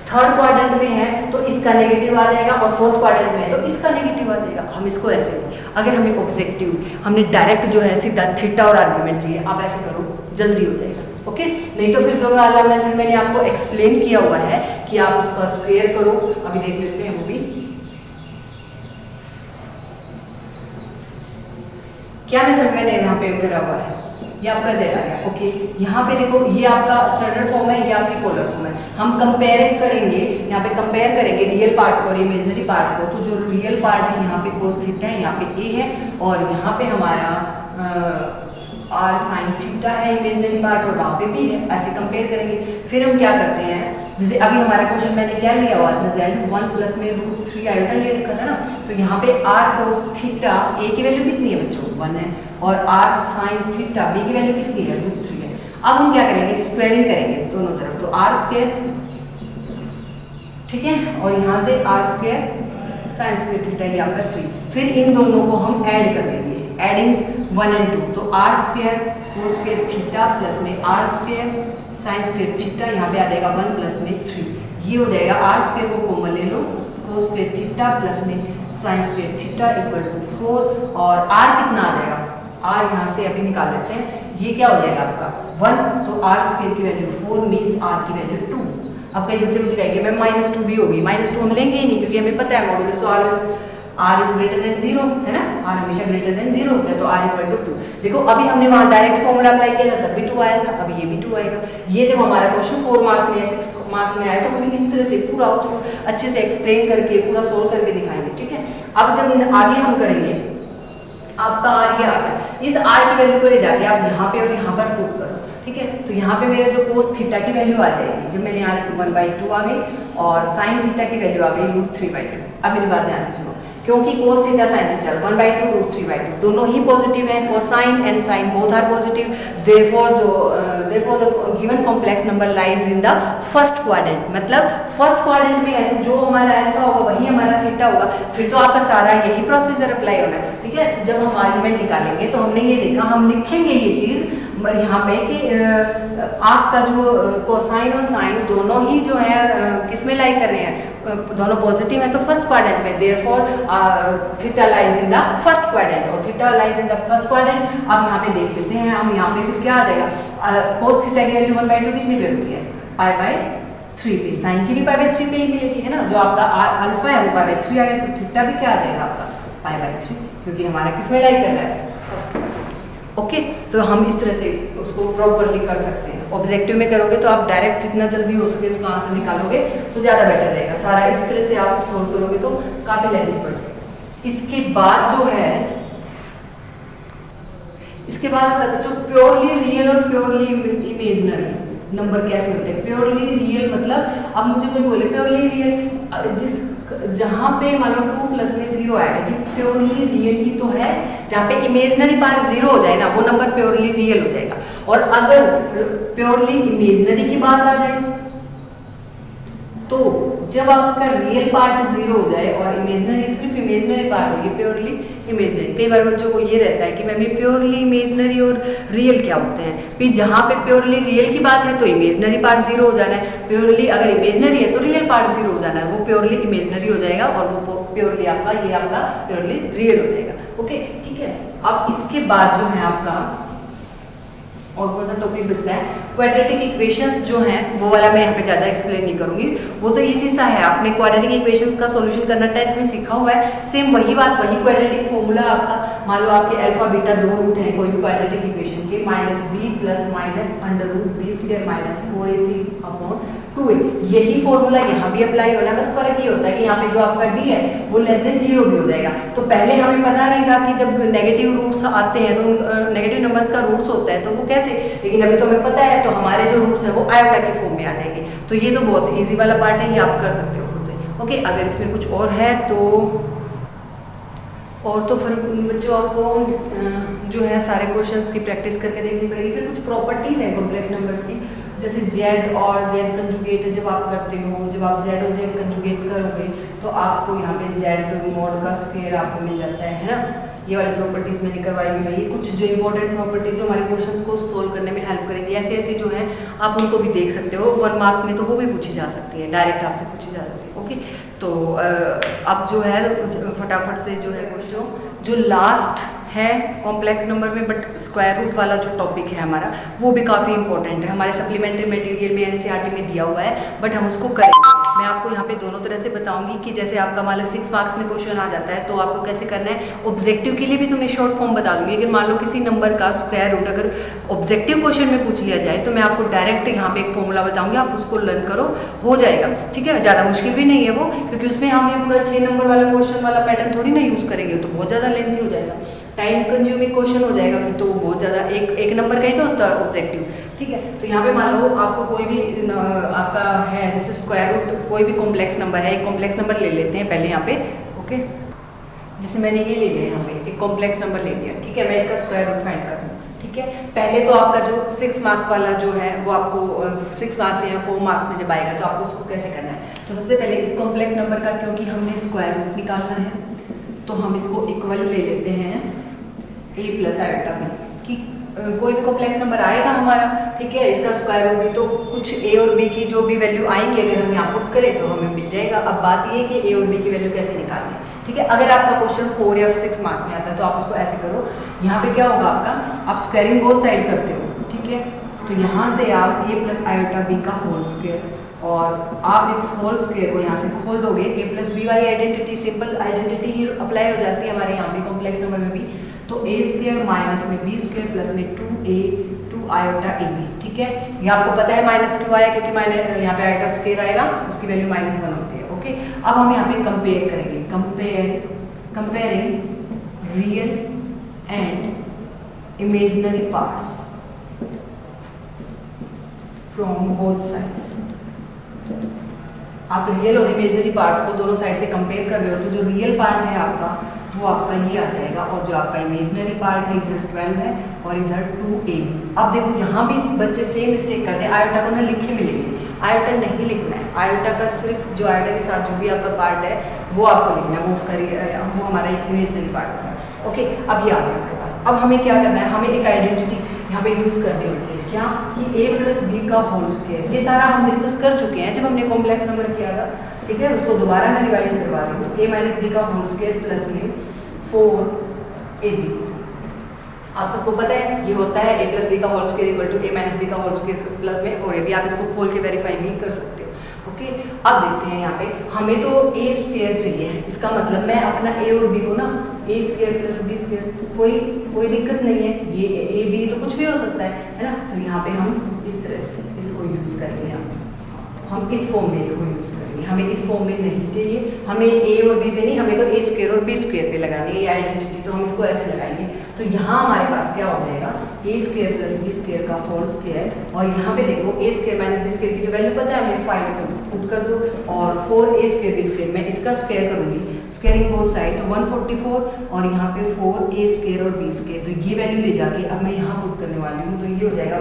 थर्ड क्वाड्रेंट में है तो इसका नेगेटिव आ जाएगा, और फोर्थ क्वाड्रेंट में है तो इसका नेगेटिव आ जाएगा। हम इसको ऐसे, अगर हमें ऑब्जेक्टिव, हमने डायरेक्ट जो है सीधा थीटा और आर्गुमेंट चाहिए, आप ऐसे करो जल्दी हो जाएगा, ओके। नहीं तो फिर जो वाला मेथड मैंने आपको एक्सप्लेन किया हुआ है कि आप उसका स्क्वायर करो, अभी देख लेते हैं वो भी। क्या मेथड मैंने यहाँ पे करा हुआ है? ये आपका z आ गया, ओके। यहाँ पे देखो ये आपका स्टैंडर्ड फॉर्म है, ये आपकी पोलर फॉर्म है। हम कंपेयर करेंगे, यहाँ पे कंपेयर करेंगे रियल पार्ट को और इमेजिनरी पार्ट को। तो जो रियल पार्ट है यहाँ पे cos थीटा है, यहाँ पे a है, और यहाँ पे हमारा r sin थीटा है इमेजिनरी पार्ट, और वहाँ पे भी है। ऐसे कंपेयर करेंगे। फिर हम क्या करते हैं, जैसे अभी हमारा क्वेश्चन मैंने क्या लिया हुआ था, z 1 प्लस में √3 आयोटा ले रखा था ना, तो यहाँ पे r cos थीटा a की वैल्यू कितनी है बच्चों? 1 है, और r sin थीटा b की वैल्यू कितनी है? √3 है। अब हम क्या करेंगे? स्क्वायरिंग करेंगे दोनों तरफ, तो r स्क्वायर, ठीक है, और यहाँ से r square sin square theta, ये आपका 3। फिर इन दोनों को हम ऐड कर देंगे, एडिंग 1 और 2, तो r square cos square theta plus में r square sin square theta, यहाँ पे आ जाएगा 1 प्लस में 3। ये हो जाएगा r स्क्वायर को कॉमन ले लो, cos स्क्वायर थीटा प्लस में sin square theta equal to 4, और r कितना आ जाएगा? r यहाँ से अभी निकाल लेते हैं, ये क्या हो जाएगा आपका 1, तो r स्क्वायर की वैल्यू 4 मीन्स r की वैल्यू 2। अब कई बच्चे मुझे कहेंगे मैम -2 भी होगी, -2 हम लेंगे ही नहीं, क्योंकि हमें पता है मॉडुलस तो r इज ग्रेटर देन 0 है ना, r हमेशा ग्रेटर देन 0 होता है, तो r इक्वल टू 2। देखो अभी हमने वहाँ डायरेक्ट फॉर्मूला अप्लाई किया था तब भी 2 आया था, अब ये भी 2 आएगा। ये जब हमारा क्वेश्चन 4 मार्क्स में या 6 मार्क्स में आया तो हम इस तरह से पूरा उसको अच्छे से एक्सप्लेन करके पूरा सोल्व करके दिखाएंगे, ठीक है। अब जब आगे हम करेंगे, आपका r ये आ गया, इस r की वैल्यू को ले जाके आप यहाँ पे और यहाँ पर पुट करो, ठीक है। तो यहाँ पे मेरा जो cos थीटा की वैल्यू आ जाएगी, जब मैंने यहाँ 1/2 आ गई, और sin थीटा की वैल्यू आ गई √3/2। अब मेरी बात ध्यान से सुनो, क्योंकि cos थीटा sin थीटा 1/2 √3/2 दोनों ही पॉजिटिव हैं, cosine and sin both are positive, therefore the given complex number lies in the first quadrant. मतलब फर्स्ट क्वाड्रेंट में है तो जो हमारा अल्फा होगा वही हमारा थीटा होगा, फिर तो आपका सारा यही प्रोसीजर अप्लाई होना है, ठीक है। जब हम आर्गुमेंट निकालेंगे तो हमने ये देखा, हम लिखेंगे ये चीज़ यहाँ पे कि आपका जो कोसाइन और साइन दोनों ही जो है किस में लाई कर रहे हैं, दोनों पॉजिटिव है तो फर्स्ट क्वाड्रेंट में, therefore theta lies in the first quadrant, और theta lies in the first quadrant. अब यहाँ पे देख लेते हैं हम, यहाँ पे फिर क्या आ जाएगा, कोस थीटा की वैल्यू 1/2 कितनी पे होती है, π/3 पे, साइन की भी π/3 पे ही मिलेगी, है ना, जो आपका अल्फा है वो π/3 आ गया, तो थीटा भी क्या आ जाएगा आपका π/3, क्योंकि हमारा किसमें लाई कर रहा है, फर्स्ट क्वाड्रेंट। ओके, तो हम इस तरह से उसको प्रॉपरली कर सकते हैं। ऑब्जेक्टिव में करोगे तो आप डायरेक्ट जितना जल्दी हो सके उसका आंसर निकालोगे तो ज़्यादा बेटर रहेगा। सारा इस तरह से आप सोल्व करोगे तो काफ़ी लेंथी पड़ेगा। इसके बाद जो है, इसके बाद आता है बच्चों प्योरली रियल और प्योरली इमेजिनरी नंबर कैसे होते हैं। प्योरली रियल मतलब, अब मुझे कोई बोले प्योरली रियल, जिस जहाँ पे मान लो 2 प्लस में 0 ऐड है, प्योरली रियल ही तो है। जहाँ पे इमेजिनरी पार्ट 0 हो जाए ना, वो नंबर प्योरली रियल हो जाएगा। और अगर प्योरली इमेजिनरी की बात आ जाए तो जब आपका रियल पार्ट 0 हो जाए और इमेजिनरी, सिर्फ इमेजिनरी पार्ट होगी, प्योरली इमेजिनरी। कई बार बच्चों को ये रहता है कि मैम ये प्योरली इमेजिनरी और रियल क्या होते हैं, फिर जहाँ पे प्योरली रियल की बात है तो इमेजिनरी पार्ट 0 हो जाना है, प्योरली अगर इमेजिनरी है तो रियल पार्ट 0 हो जाना है, वो प्योरली इमेजिनरी हो जाएगा और वो प्योरली आपका, ये आपका प्योरली रियल हो जाएगा। ओके, ठीक है। अब इसके बाद जो है आपका और कौन सा टॉपिक बचता है, क्वाड्रेटिक इक्वेशंस जो हैं वो वाला मैं यहाँ पे ज़्यादा एक्सप्लेन नहीं करूँगी, वो तो इजी सा है, आपने क्वाड्रेटिक इक्वेशंस का सॉल्यूशन करना 10th में सीखा हुआ है। सेम वही बात, वही क्वाड्रेटिक फॉर्मूला आपका, मान लो आपके अल्फा बीटा 2 रूट हैं कोई भी क्वाड्रेटिक इक्वेशन के, -b plus minus √b² minus 4ac/2a, यही फॉर्मूला यहाँ भी अप्लाई होना है। बस फर्क ये होता है कि यहाँ पे जो आपका d है वो लेस देन 0 भी हो जाएगा। तो पहले हमें पता नहीं था कि जब नेगेटिव रूट्स आते हैं तो नेगेटिव नंबर्स का रूट्स होता है तो वो कैसे, लेकिन अभी तो हमें पता है, तो हमारे जो रूट्स हैं वो आयोटा के फॉर्म में आ जाएंगे। तो ये तो बहुत इजी वाला पार्ट है, ये आप कर सकते हो खुद से। ओके, अगर इसमें कुछ और है तो फिर बच्चों आपको जो है सारे क्वेश्चंस की प्रैक्टिस करके देखनी पड़ेगी। फिर कुछ प्रॉपर्टीज हैं कॉम्प्लेक्स नंबर्स की, जैसे z और z कंजुगेट जब आप करते हो, जब आप z और z कंजुगेट करोगे तो आपको यहाँ पे z mod का स्क्वायर आपको मिल जाता है ना। ये वाली प्रॉपर्टीज मैंने करवाई हुई है, ये कुछ जो इंपॉर्टेंट प्रॉपर्टीज जो हमारे क्वेश्चंस को सोल्व करने में हेल्प करेंगे, ऐसे ऐसे जो है आप उनको भी देख सकते हो। 1 मार्क में तो वो भी पूछी जा सकती है, डायरेक्ट आपसे पूछी जा सकती है। ओके, तो अब जो है फटाफट से जो है क्वेश्चन जो लास्ट है कॉम्प्लेक्स नंबर में, बट स्क्वायर रूट वाला जो टॉपिक है हमारा वो भी काफ़ी इंपॉर्टेंट है, हमारे सप्लीमेंट्री मटेरियल में एनसीईआरटी में दिया हुआ है, बट हम उसको करेंगे। मैं आपको यहाँ पे दोनों तरह से बताऊंगी कि जैसे आपका मान लो 6 मार्क्स में क्वेश्चन आ जाता है तो आपको कैसे करना है। ऑब्जेक्टिव के लिए भी तो मैं शॉर्ट फॉर्म बता दूंगी, अगर मान लो किसी नंबर का स्क्वायर रूट अगर ऑब्जेक्टिव क्वेश्चन में पूछ लिया जाए तो मैं आपको डायरेक्ट यहाँ पे एक फॉर्मूला बताऊंगी, आप उसको लर्न करो, हो जाएगा। ठीक है, ज़्यादा मुश्किल भी नहीं है वो, क्योंकि उसमें हम ये पूरा 6 नंबर वाला क्वेश्चन वाला पैटर्न थोड़ी ना यूज़ करेंगे, तो बहुत ज़्यादा लेंथी हो जाएगा, टाइम कंज्यूमिंग क्वेश्चन हो जाएगा, फिर तो बहुत ज़्यादा एक नंबर का ही तो होता है ऑब्जेक्टिव। ठीक है, तो यहाँ पे मान लो आपको कोई भी आपका है जैसे स्क्वायर रूट कोई भी कॉम्प्लेक्स नंबर है, एक कॉम्प्लेक्स नंबर ले लेते हैं पहले यहाँ पे। ओके, जैसे मैंने ये ले लिया यहाँ पे एक कॉम्प्लेक्स नंबर ले लिया। ठीक है, मैं इसका स्क्वायर रूट फाइंड कर लूँ। ठीक है, पहले तो आपका जो 6 मार्क्स वाला जो है वो आपको 6 मार्क्स या 4 मार्क्स में जब आएगा तो आपको उसको कैसे करना है। तो सबसे पहले इस कॉम्प्लेक्स नंबर का, क्योंकि हमने स्क्वायर रूट निकालना है तो हम इसको इक्वल ले लेते हैं a प्लस आयोटा b की कोई भी कॉम्प्लेक्स नंबर आएगा हमारा। ठीक है, इसका स्क्वायर रूट भी तो कुछ a और b की जो भी वैल्यू आएंगी अगर हम यहाँ पुट करें तो हमें मिल जाएगा। अब बात ये है कि a और b की वैल्यू कैसे निकालते हैं। ठीक है, अगर आपका क्वेश्चन 4 या 6 मार्क्स में आता है तो आप उसको ऐसे करो, यहाँ पे क्या होगा आपका, आप स्क्वायरिंग बोथ साइड करते हो। ठीक है, तो यहाँ से आप a प्लस आयोटा b का होल स्क्वायर, और आप इस होल स्क्वायर को यहाँ से खोल दोगे, a प्लस b वाली आइडेंटिटी सिंपल आइडेंटिटी ही अप्लाई हो जाती है हमारे यहाँ भी कॉम्प्लेक्स नंबर में भी। तो a स्क्वायर माइनस में b स्क्वायर प्लस में 2a 2 आयोटा ab। ठीक है, ये आपको पता है माइनस क्यों आया, क्योंकि यहाँ पे आयोटा स्क्वायर आएगा, उसकी वैल्यू -1 होती है। ओके, अब हम यहाँ पे कंपेयर करेंगे, comparing real and imaginary parts from both sides. आप रियल और इमेजिनरी पार्ट्स को दोनों साइड से कंपेयर कर रहे हो, तो जो रियल पार्ट है आपका वो आपका ये आ जाएगा, और जो आपका इमेजिनरी पार्ट है इधर 12 है और इधर 2ab। अब देखो यहाँ भी बच्चे सेम मिस्टेक करते हैं, आयोटा को ना लिखे मिलेंगे, आयोटा नहीं लिखना है, आयोटा का सिर्फ जो आयोटा के साथ जो भी आपका पार्ट है वो आपको लिखना है, वो उसका वो हमारा इमेजिनरी पार्ट होता है। ओके, अब ये आ गया हमारे पास। अब हमें क्या करना है, हमें एक आइडेंटिटी यहाँ पे यूज़ करनी होती है। क्या कि a प्लस बी का होल स्क्वायर। ये सारा हम डिस्कस कर चुके हैं जब हमने कॉम्प्लेक्स नंबर किया था, ठीक है। उसको दोबारा मैं रिवाइज करवा रही हूँ। a माइनस बी का होल स्क्वायर प्लस में 4ab। आप सबको पता है ये होता है a प्लस बी का whole square equal to a minus b का होल स्क्वायर प्लस में 4ab। आप इसको खोल के वेरीफाई भी कर सकते हो। ओके, अब देखते हैं यहाँ पे हमें तो a स्क्वायर चाहिए। इसका मतलब मैं अपना a और b को ना a square plus b square, कोई दिक्कत नहीं है, ये a b तो कुछ भी हो सकता है ना। तो यहाँ पे हम इस तरह से इसको यूज करेंगे, हम इस फॉर्म में इसको यूज करेंगे। हमें इस फॉर्म में नहीं चाहिए, हमें a और b पे नहीं, हमें तो a स्क्वायर और b स्क्वायर पे लगानी है ये आइडेंटिटी। तो हम इसको ऐसे लगाएंगे। तो यहाँ हमारे पास क्या हो जाएगा, a square plus b square का होल स्क्वायर। और यहाँ पे देखो a square minus b square की तो वैल्यू पता है हमें 5, तो पुट कर दो। और 4a स्क्वायर b स्क्वायर, मैं इसका स्क्वायर करूँगी, स्क्वायरिंग बोथ साइड, तो 144 और यहाँ पे 4a स्क्वायर और b स्क्वायर। तो ये वैल्यू ले जाके अब मैं यहाँ पुट करने वाली हूँ, तो ये हो जाएगा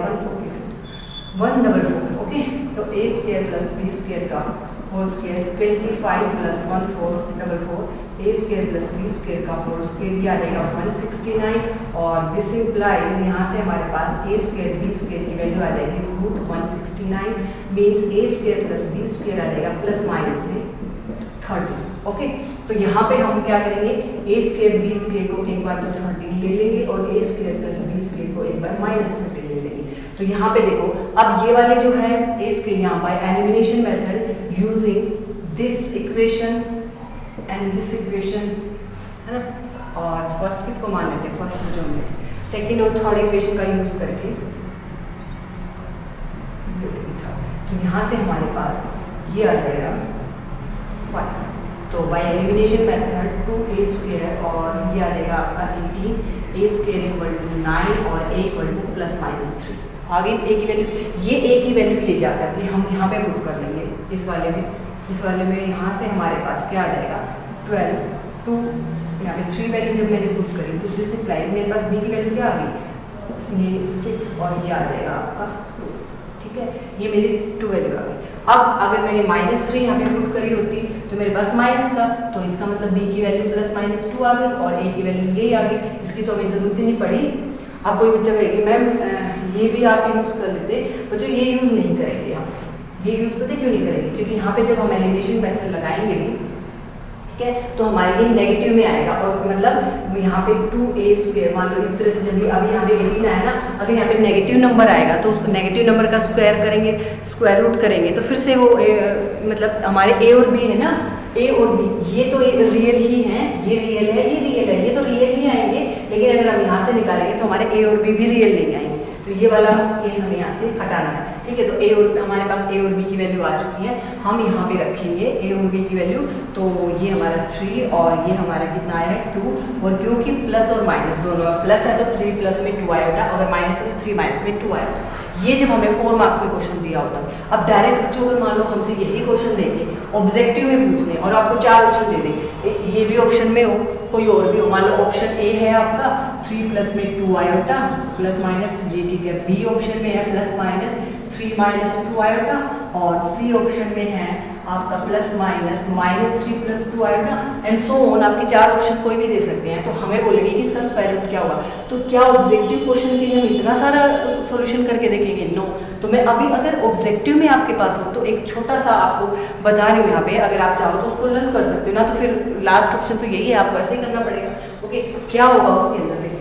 144। ओके, तो a square plus b square का whole square 25 plus 1444 a square plus b square का होल स्क्वायर, ये आ जाएगा 169। और दिस इम्प्लाइज यहाँ से हमारे पास a स्क्वायर b स्क्वायर की वैल्यू आ जाएगी root 169, means a square plus b square आ जाएगा प्लस माइनस में 30। ओके, तो यहाँ पे हम क्या करेंगे, a स्क्वायर b स्क्वायर को एक बार तो 30 ले लेंगे और a square plus b square को एक बार माइनस 30 ले लेंगे। तो यहाँ पे देखो अब ये वाले जो है a स्क्वायर, यहाँ पर elimination method using this equation and this equation, है ना। और फर्स्ट किसको मान लेते हैं, फर्स्ट जो हमने सेकेंड और थर्ड इक्वेशन का यूज करके, तो यहाँ से हमारे पास ये आ जाएगा 5। तो by elimination method 2a square और ये आ जाएगा आपका 18, a स्क्वायर इक्वल टू 9 और a equal two plus minus 3। आगे a की वैल्यू, ये a की वैल्यू ले जाकर के हम यहाँ पे पुट कर लेंगे इस वाले में यहाँ से हमारे पास क्या आ जाएगा 12 2, यहाँ पे 3 वैल्यू जब मैंने पुट करी तो दिस इम्प्लाइज मेरे पास b की वैल्यू क्या आ गई, इसमें 6 और ये आ जाएगा आपका 2। ठीक है, ये मेरी 2 वैल्यू आ गई। अब अगर मैंने -3 यहाँ पे पुट करी होती तो मेरे पास माइनस का, तो इसका मतलब b की वैल्यू प्लस माइनस 2 आ गई और a की वैल्यू ये आ गई। इसकी तो हमें जरूरत ही नहीं पड़ी। अब कोई बच्चा कहेगी मैम ये भी आप यूज़ कर लेते, बच्चों ये यूज़ नहीं करेंगे हम। ये यूज़ पता क्यों नहीं करेंगे, क्योंकि यहाँ पे जब हम एलिमिनेशन मेथड लगाएंगे भी, ठीक है, तो हमारे लिए नेगेटिव में आएगा। और मतलब यहाँ पे 2a स्क्वायर, मान लो इस तरह से जब अभी यहाँ पे 18 आया ना, अगर यहाँ पे नेगेटिव नंबर आएगा तो नेगेटिव नंबर का स्क्वायर करेंगे, स्क्वायर रूट करेंगे, तो फिर से वो मतलब हमारे a और b है ना, a और b ये तो रियल ही हैं, ये रियल है, ये रियल है, ये तो रियल ही आएंगे। लेकिन अगर हम यहाँ से निकालेंगे तो हमारे a और b भी रियल नहीं आएंगे। तो ये वाला केस हमें यहाँ से हटाना है। ठीक है, तो a और हमारे पास a और b की वैल्यू आ चुकी है, हम यहाँ पे रखेंगे a और b की वैल्यू। तो ये हमारा 3 और ये हमारा कितना आया है 2, और क्योंकि प्लस और माइनस दोनों प्लस है तो 3 प्लस में 2 आया, अगर माइनस है तो 3 माइनस में 2 आया। ये जब हमें 4 मार्क्स में क्वेश्चन दिया होता है। अब डायरेक्ट बच्चों अगर मान लो हमसे यही क्वेश्चन देंगे ऑब्जेक्टिव में पूछने और आपको 4 ऑप्शन दे दें, ये भी ऑप्शन में हो कोई और भी हो, मान लो ऑप्शन ए है आपका 3 प्लस में 2 आयोटा प्लस माइनस, ये ठीक है। बी ऑप्शन में है प्लस माइनस 3 माइनस 2 आयोटा, और सी ऑप्शन में है आपका प्लस माइनस -3 प्लस 2 आएगा, एंड सो ऑन। आपके 4 ऑप्शन कोई भी दे सकते हैं। तो हमें बोलेंगे कि इसका स्क्वायर रूट क्या होगा। तो क्या ऑब्जेक्टिव क्वेश्चन के लिए हम इतना सारा सॉल्यूशन करके देखेंगे? नो। तो मैं अभी अगर ऑब्जेक्टिव में आपके पास हो तो एक छोटा सा आपको बता रही हूँ यहाँ पे, अगर आप चाहो तो उसको लर्न कर सकते हो ना, तो फिर लास्ट ऑप्शन तो यही है, आपको ऐसे ही करना पड़ेगा। ओके, क्या होगा उसके अंदर देखो,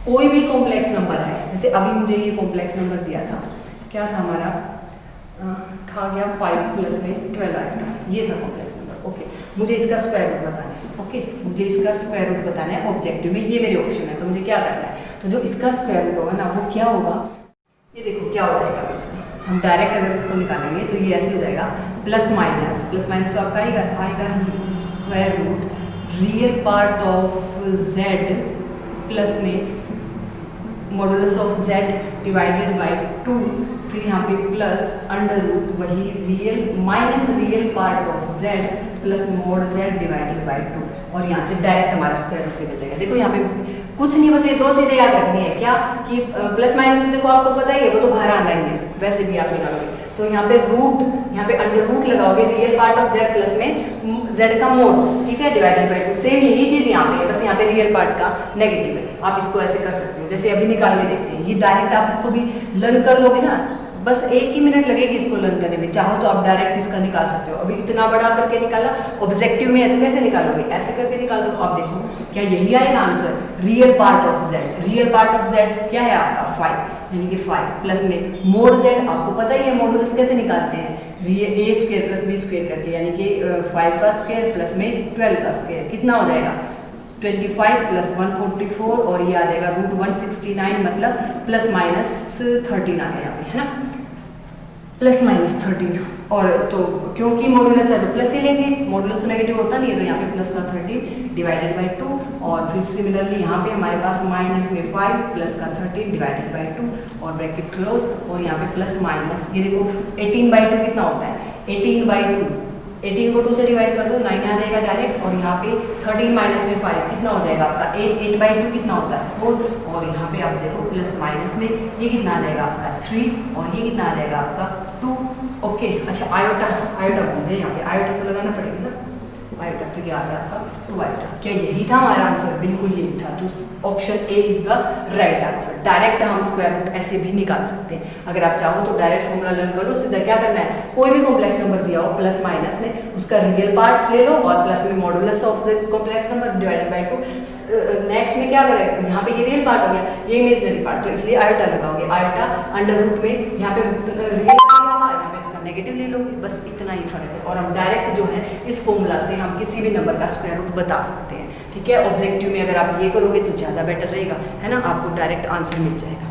कोई भी कॉम्प्लेक्स नंबर है, जैसे अभी मुझे ये कॉम्प्लेक्स नंबर दिया था, क्या था हमारा, था गया 5 प्लस में 12 आएगा, ये था कॉम्प्लेक्स नंबर। ओके, मुझे इसका स्क्वायर रूट बताना है। ओके, मुझे इसका स्क्वायर रूट बताना है ऑब्जेक्टिव में, ये मेरे ऑप्शन है। तो मुझे क्या करना है, तो जो इसका स्क्वायर रूट होगा ना वो क्या होगा, ये देखो क्या हो जाएगा इसका। हम डायरेक्ट अगर इसको निकालेंगे तो ये ऐसे हो जाएगा प्लस माइनस तो आपका आएगा square root real part of z plus में modulus of z divided by 2, फिर यहाँ पे प्लस अंडर रूट वही real minus real part of z plus mod z divided by 2, और यहाँ से डायरेक्ट हमारा स्क्वायर रूट निकल जाएगा। देखो यहाँ पे कुछ नहीं, बस ये 2 चीज़ें याद रखनी है। क्या कि प्लस माइनस तो देखो आपको पता ही है, वो तो बाहर आना ही है, वैसे भी आप निकालोगे। तो यहाँ पे रूट, यहाँ पे अंडर रूट लगाओगे real part of Z plus में जेड का मोड, ठीक है, डिवाइडेड बाई 2। सेम यही चीज़ यहाँ पे है, बस यहाँ पे रियल पार्ट का नेगेटिव है। आप इसको ऐसे कर सकते हो, जैसे अभी निकाल के देखते हैं। ये डायरेक्ट आप इसको भी लर्न कर लोगे ना, बस 1 ही मिनट लगेगी इसको लर्न करने में। चाहो तो आप डायरेक्ट इसका निकाल सकते हो। अभी इतना बड़ा करके निकाला, ऑब्जेक्टिव में है तो कैसे निकालोगे, ऐसे करके निकाल दो। आप देखो क्या यही आएगा answer, real part of Z. Real part of Z क्या है आपका 5, यानी कि 5 प्लस में मोड जेड, आपको पता ही है मॉडुलस कैसे निकालते हैं, ए स्क्वायर प्लस बी स्क्वायर करके, यानी कि 5 का स्क्वायर प्लस में 12 का स्क्वायर, कितना हो जाएगा 25 प्लस 144, और ये आ जाएगा रूट 169, मतलब प्लस माइनस 13 आ गया यहाँ पे, है ना, प्लस माइनस 13। और तो क्योंकि मॉडुलस है तो प्लस ही लेंगे, मॉडुलस तो नेगेटिव होता नहीं है, तो यहाँ पे प्लस का 13 डिवाइडेड बाई 2, और फिर सिमिलरली यहाँ पे हमारे पास माइनस में 5 प्लस का 13 डिवाइडेड बाई 2 और ब्रैकेट क्लोज, और यहाँ पे प्लस माइनस, ये देखो 18/2 कितना होता है 18/2, 18 को 2 से डिवाइड कर दो 9 आ जाएगा डायरेक्ट, और यहाँ पे 13 माइनस में 5 कितना हो जाएगा आपका 8, 8/2 कितना होता है 4, और यहाँ पे आप देखो प्लस माइनस में ये कितना आ जाएगा आपका 3, और ये कितना आ जाएगा आपका 2। ओके, अच्छा आयोटा, आयोटा भूल गए, यहाँ पे आयोटा तो लगाना पड़ेगा ना, आयोटा तो ये आ गया आपका 2 आयोटा। क्या यही था हमारा आंसर, बिल्कुल यही था। तो option A is the right answer. Direct हम स्क्वायर रूट ऐसे भी निकाल सकते हैं, अगर आप चाहो तो डायरेक्ट फॉर्मूला लर्न कर लो। सीधा क्या करना है, कोई भी कॉम्प्लेक्स नंबर दिया हो प्लस माइनस में, उसका रियल पार्ट ले लो और प्लस में modulus of the complex number divided by 2। Next में क्या करें, यहाँ पे ये रियल पार्ट हो गया, ये इमेजिनरी पार्ट, तो इसलिए आयोटा लगाओगे। आयोटा अंडर रूट में यहाँ पे रियल नेगेटिव ले लोगे, बस इतना ही फर्क है। और हम डायरेक्ट जो है इस फॉर्मूला से हम किसी भी नंबर का स्क्वायर रूट बता सकते हैं, ठीक है। ऑब्जेक्टिव में अगर आप ये करोगे तो ज़्यादा बेटर रहेगा, है ना, आपको डायरेक्ट आंसर मिल जाएगा।